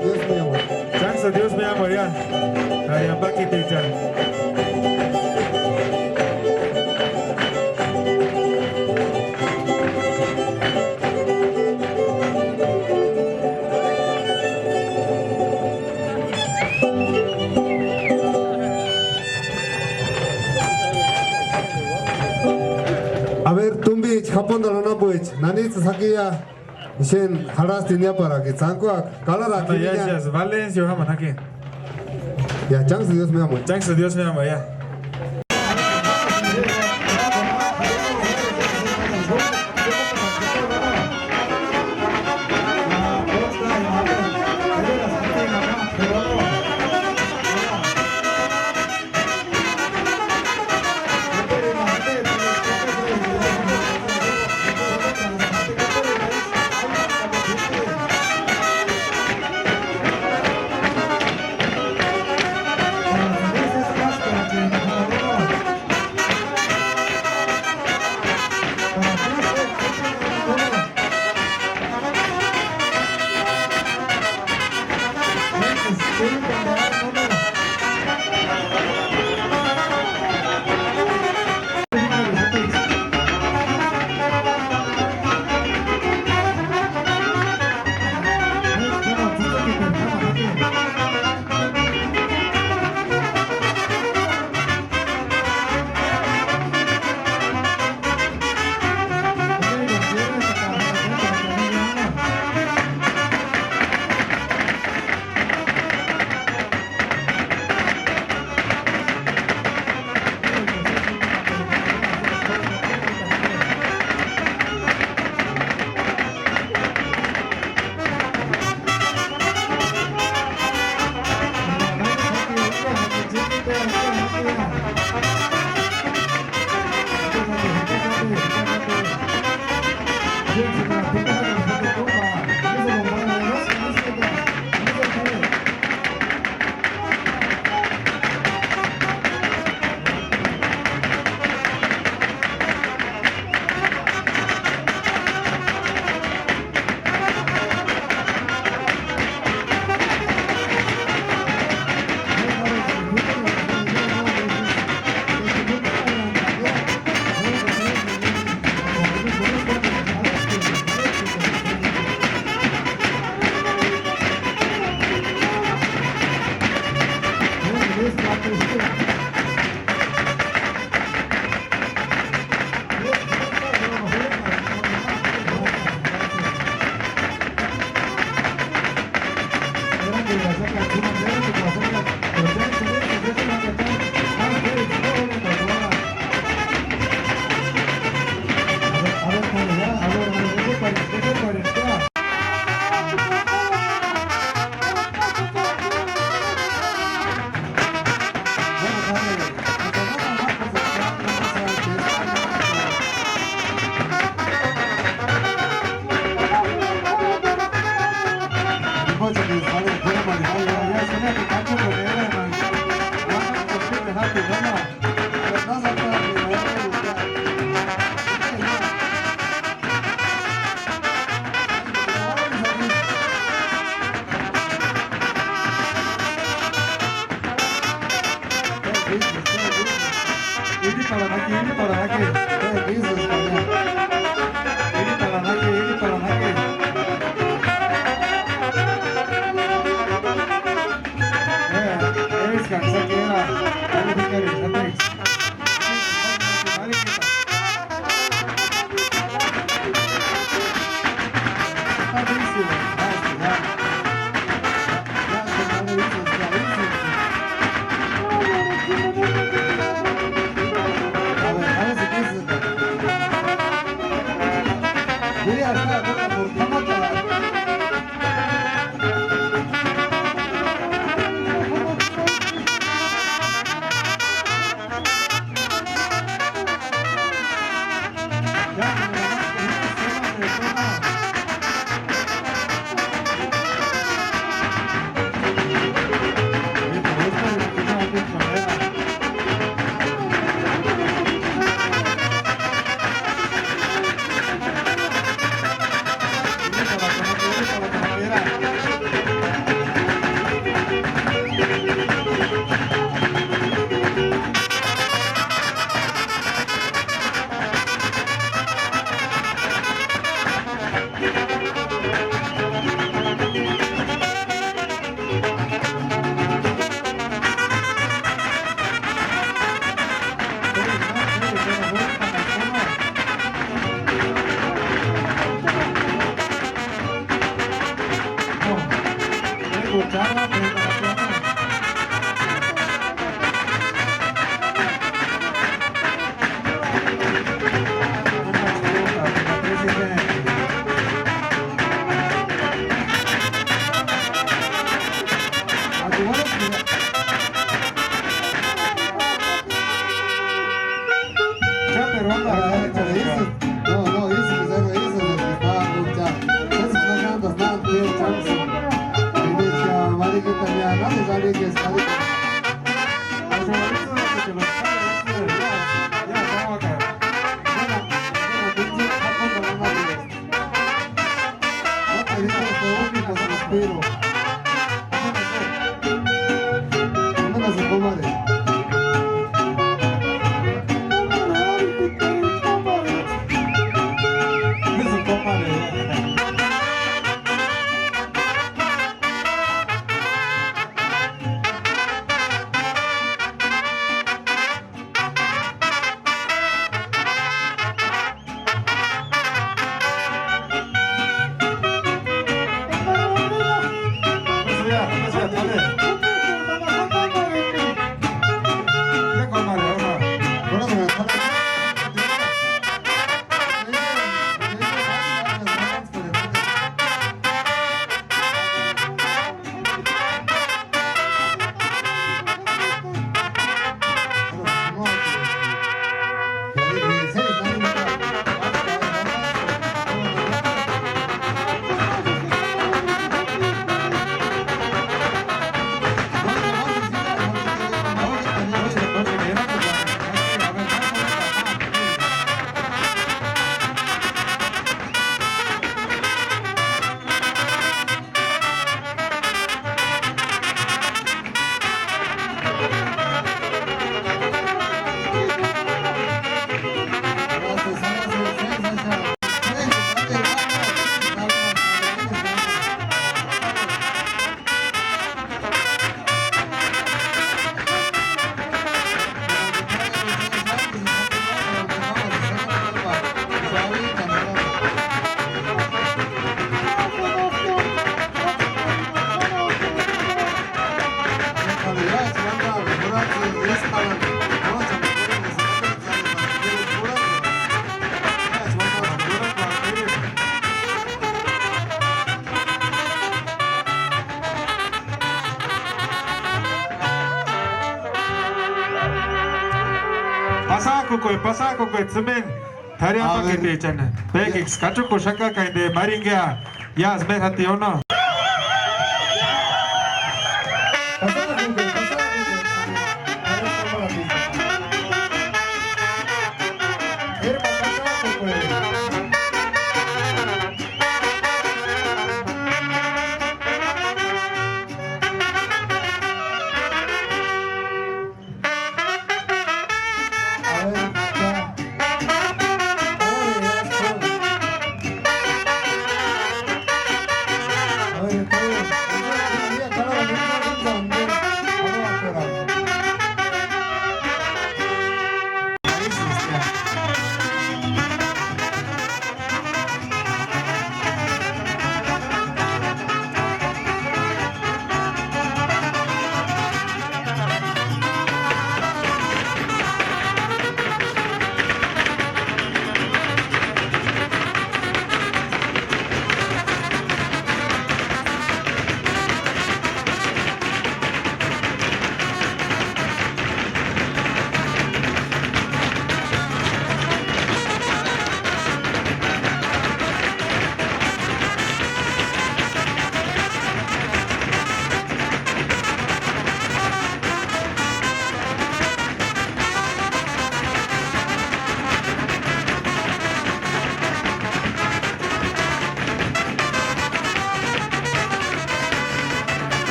Dios me llama. Chance, Dios me llama ya. Ayambaki Techa. A ver, Tumbi, Japón de Lona Buich, Nanit Sakia, Shen, Haras Tinia para que Zanqua, Calara, Yes, Valencia, vamos aquí. ya, Chance Dios me llama. Chance, Dios me llama ya. escuchar la presentación. Pasako Zemen, Tarian Pakistan, Begix, Kachuko Shaka, and the Maringa, Yas Metationo.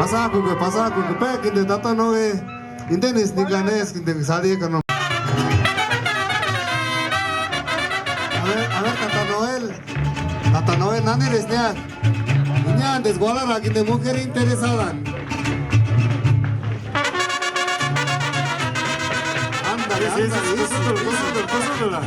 Pasaku ke pek inde tata noe intenis niklanes kinde sadi kano. A ver Tata Noel nani resnya. Niña desguala la kinde mujer interesada. Ándale, Kusudula.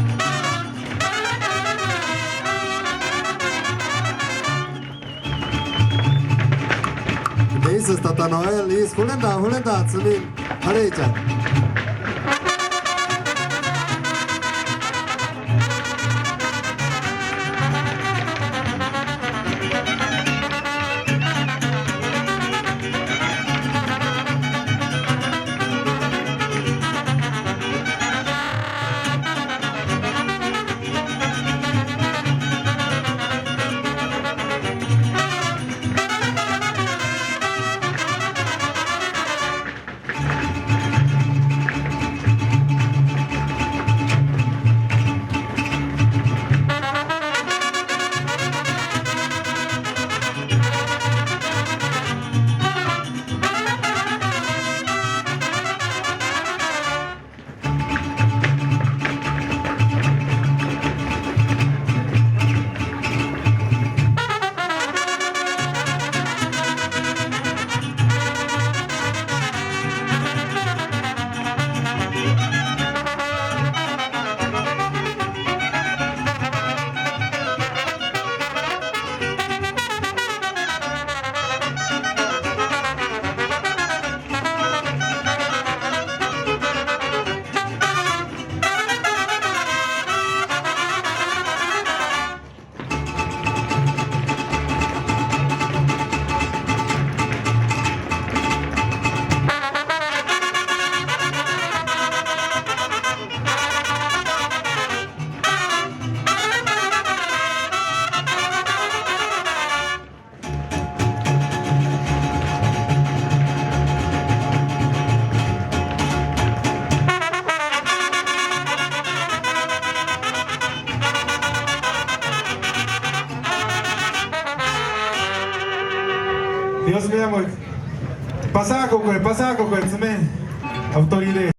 This is Tata Noel is Hulenda Tsumi Hareja. Dios mío, pasaba con el autoridad.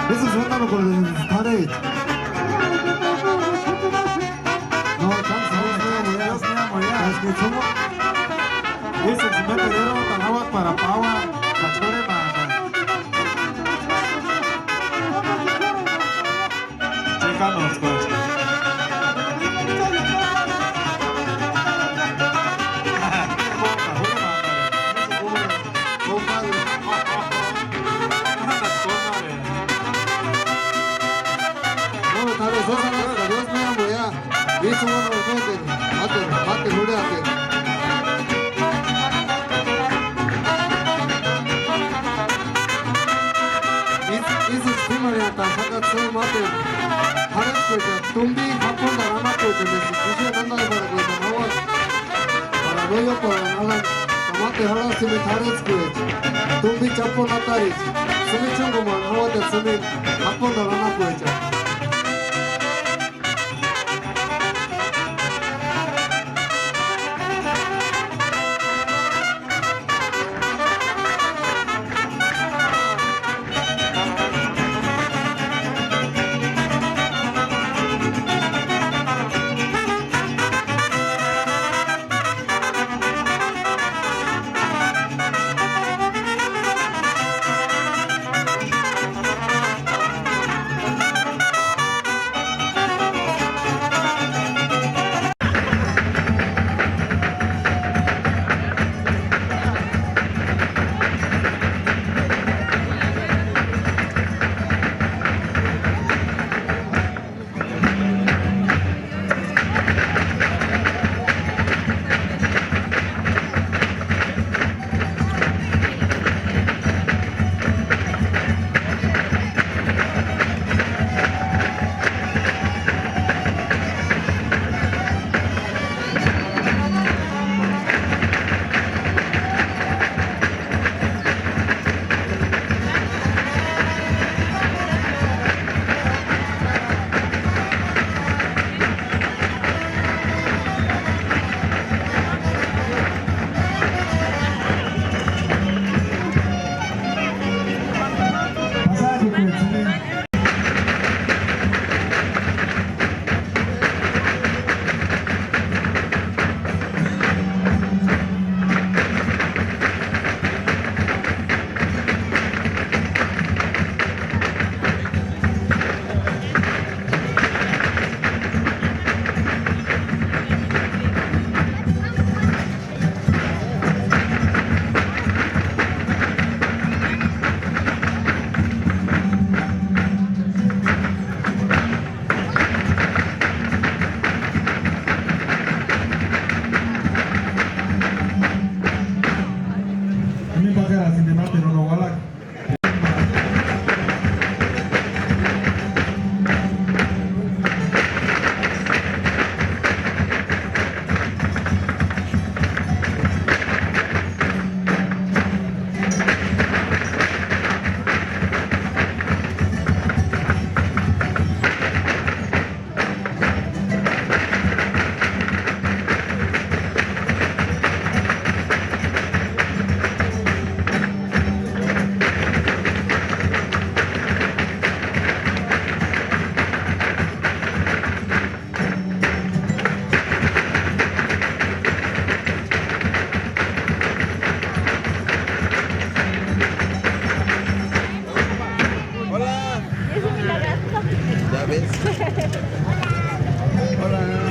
This is one of the parade. No, Dios mío, ya. Es que somos. Ese es un metedero, Tanahuac para Paua, Cachore, Checanos, pues. Dios me amo ya. Dice uno mate, júrate. Dice Simaria, saca su mate. Harap tumbi hapon da rana ko jene. Dice nanda para que no para no yo para nada. Tomate hala simi thares ko. Tumbi chapo na taris. Simi chungo man hawa da simi hapon da rana ko.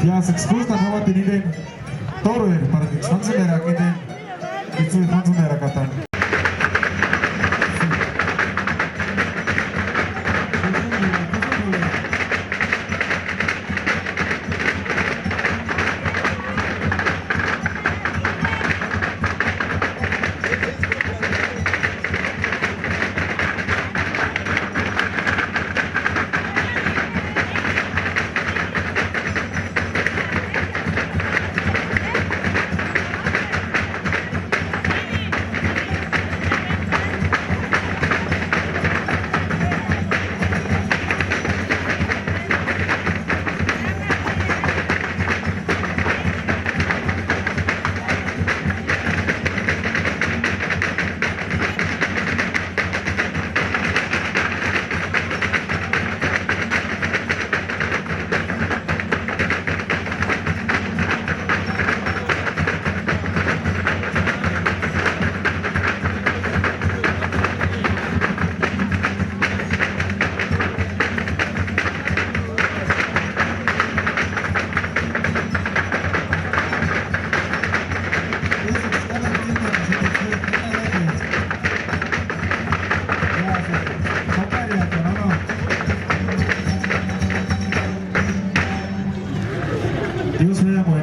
Ja se gustan ovat niiden torujen parati chansunera kiten itse chansunera katan.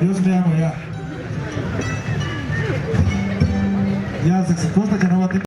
Dios me amo ya. Ya se consta que no va a tener.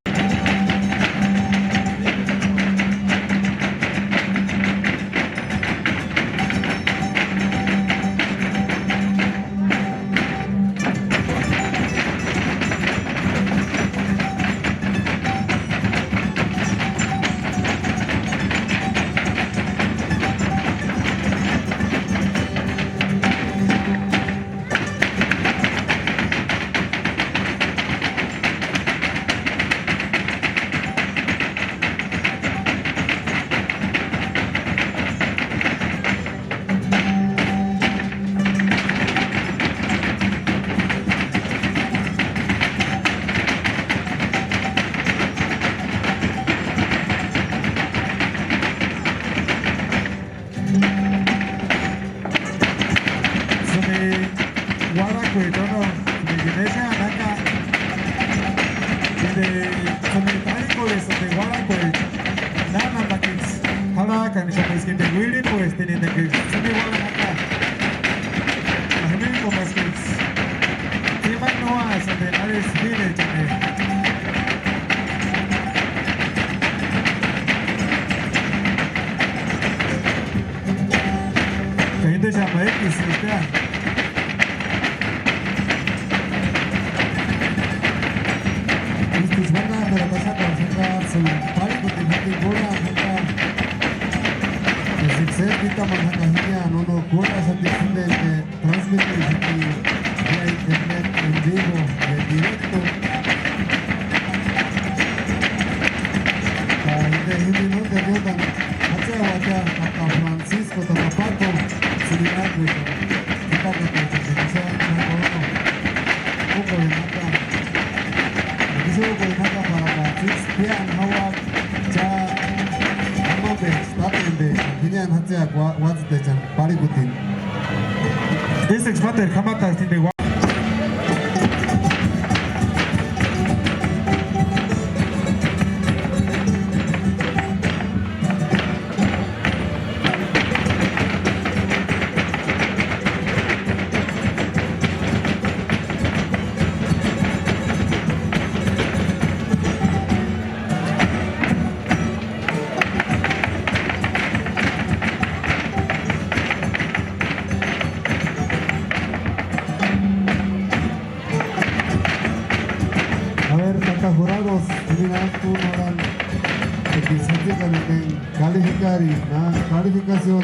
Calificación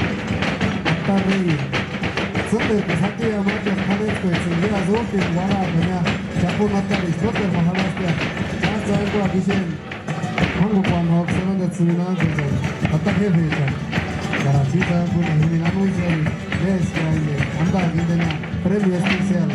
hasta rey. Super pesati amateur khanes ko singe azur ke wala banya chapu natari super maharashtra chance ko adishen hangu pan hok sananda tsuna ko hatta he bheja karachi ta ko nahi nanu se les ke aye anda gindena premier special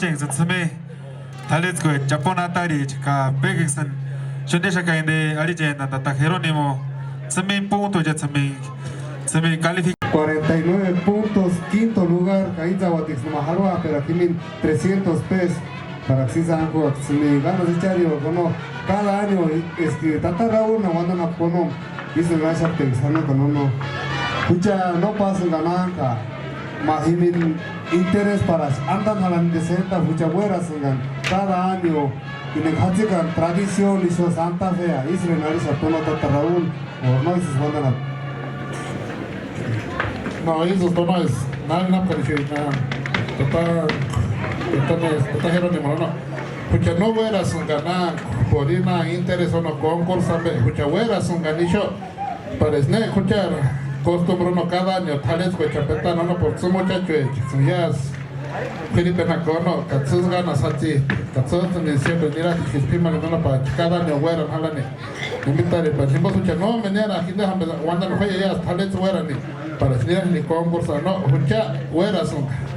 cheng tsme talets ko japona tari ka pegexan shondesha ka inde ali jen na ta Jerónimo tsme punto ya tsme califica 49 puntos, quinto lugar, Cainzahuatix, Maharua, pero aquí 300 pesos para que se hagan ganas de chario, bueno, cada año es que Tata Raúl no van a poner, dice la Chaptexana con uno, escucha, no pasa ganar, más interés para andan a la indecenta, mucha buenas, cada año, tienen que tradición y su Santa Fe, dice la Tata Raúl, o no, dices, van a no, eso no es nada parecido, nada. Está Jerónimo, no. Porque no fueras un ganar por una interés o no concurso, porque fueras un ganicho, parece, escuchar, costumbre no cada año, tales que chapeta no por su muchacho, ya Felipe Nacono, Katsus ganas así, Katsus siempre dirá que estima que no para cada año fueran, jalane. Invitare, pero si vos no, mañana, aquí déjame, cuando no vaya ya, tales fueran para enseñar ni concurso, no, ya fueras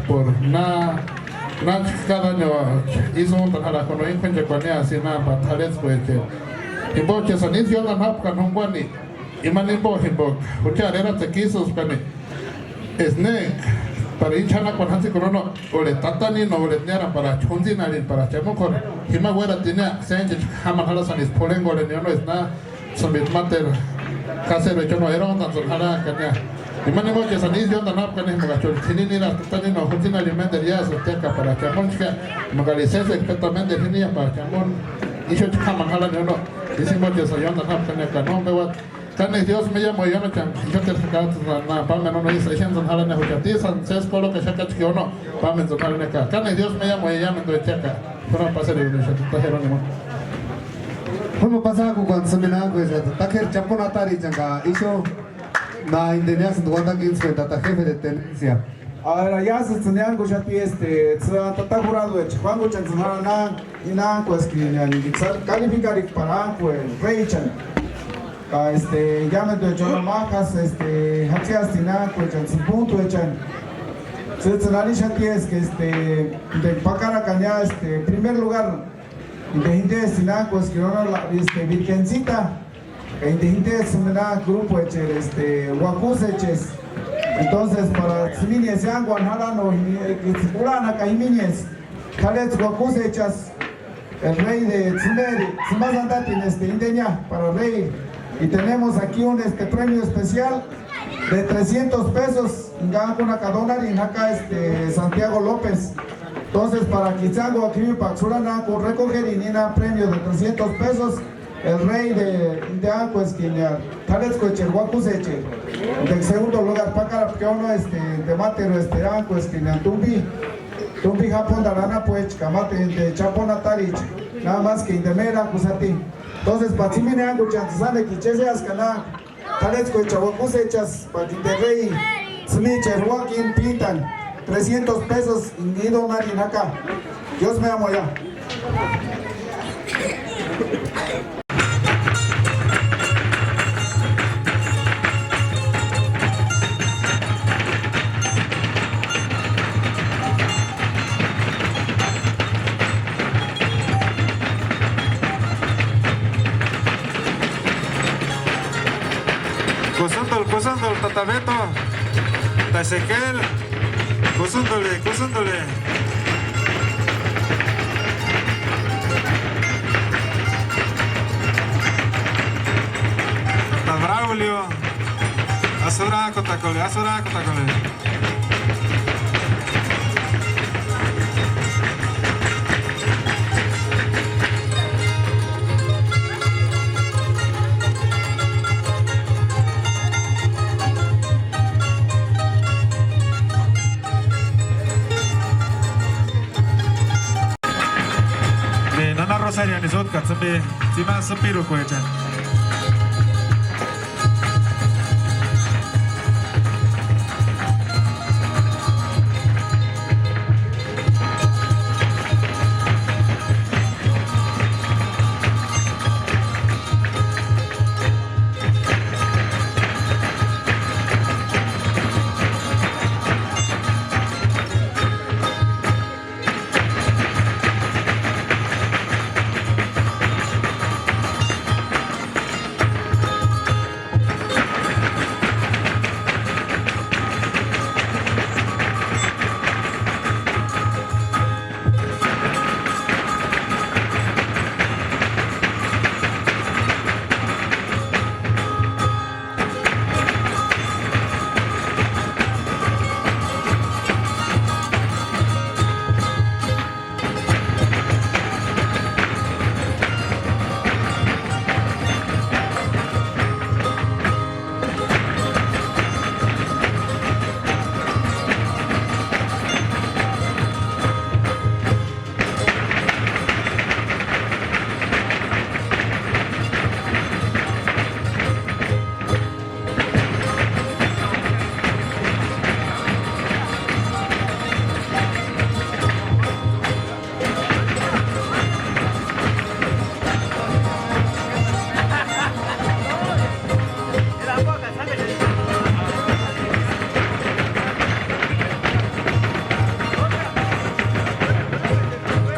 por nada. Cada año hizo un trabajo con un pinche conea así nada para tales pues y vos que son inicio la map con un guani y manimbo himbo mucha era te quiso spani snake para hinchar con hansi corona o le tatani no le niera para chunzinari para chamo con hima güera tiene senge hama hala sanis polengo le no es nada son bit mater casero yo no era un tan hala cania y manimbo que son inicio la map con himbo gachol tinini la tatani no chunzinari mender ya se teca para chamon que magalicense perfectamente tiene para chamon y yo hama hala no decimos que soy onda map con el no me va Carne Dios me llamo yo no chan yo te sacar na pa no dice siendo hala na hujati san ses polo que saca que no pa me tocar na carne Dios me llamo ella me do checa pero pasa de un Tata Jerónimo Bueno, pasa con seminario pues Taker Chaponatari changa hizo na Indonesia duanda 15 Tata jefe de tenencia Ahora ya se tenían que ya Tata jurado de Chihuahua chanzana na ina pues que ni calificar para pues Reychan ya me doy yo macas hacias tina pues en su punto echan se tsanani es que de pacara caña primer lugar de gente tina pues que no la virgencita de gente se me da grupo echer huacus eches entonces para simines sean guanjara no que caimines tales huacus echas el rey de Tzimazandati Indeña para rey. Y tenemos aquí un premio especial de 300 pesos en una cadona y acá Santiago López. Entonces para Quizango aquí Paxurana recoger y nina premio de 300 pesos el rey de Indian pues quien Talesco Echerhuacus Eche. En segundo lugar Pácara que uno de Matero pues quien Tumbi Japón Darana pues Camate de Chapona Tarich nada más que Indemera Cusati. Entonces, para si me han escuchado, ¿sabe que chese ascana? Tales que chavos hechas para que te rey, smicher, walking, pintan, 300 pesos y no nadie acá. Dios me amo ya. Cosandol, Tatabeto, Tasequel, Cosandole. Braulio, Azura, Cotacole. Rosario ni zotka tsabe tima sapiro ko echa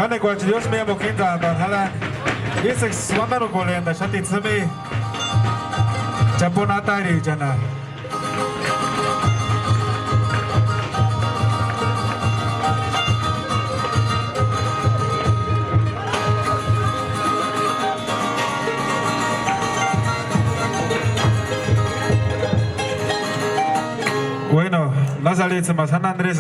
Ane kwa Dios me amo kinza ba hala. Isek swandaro kolenda shati tsumi. Japonatari jana. Bueno, las alianzas más San Andrés.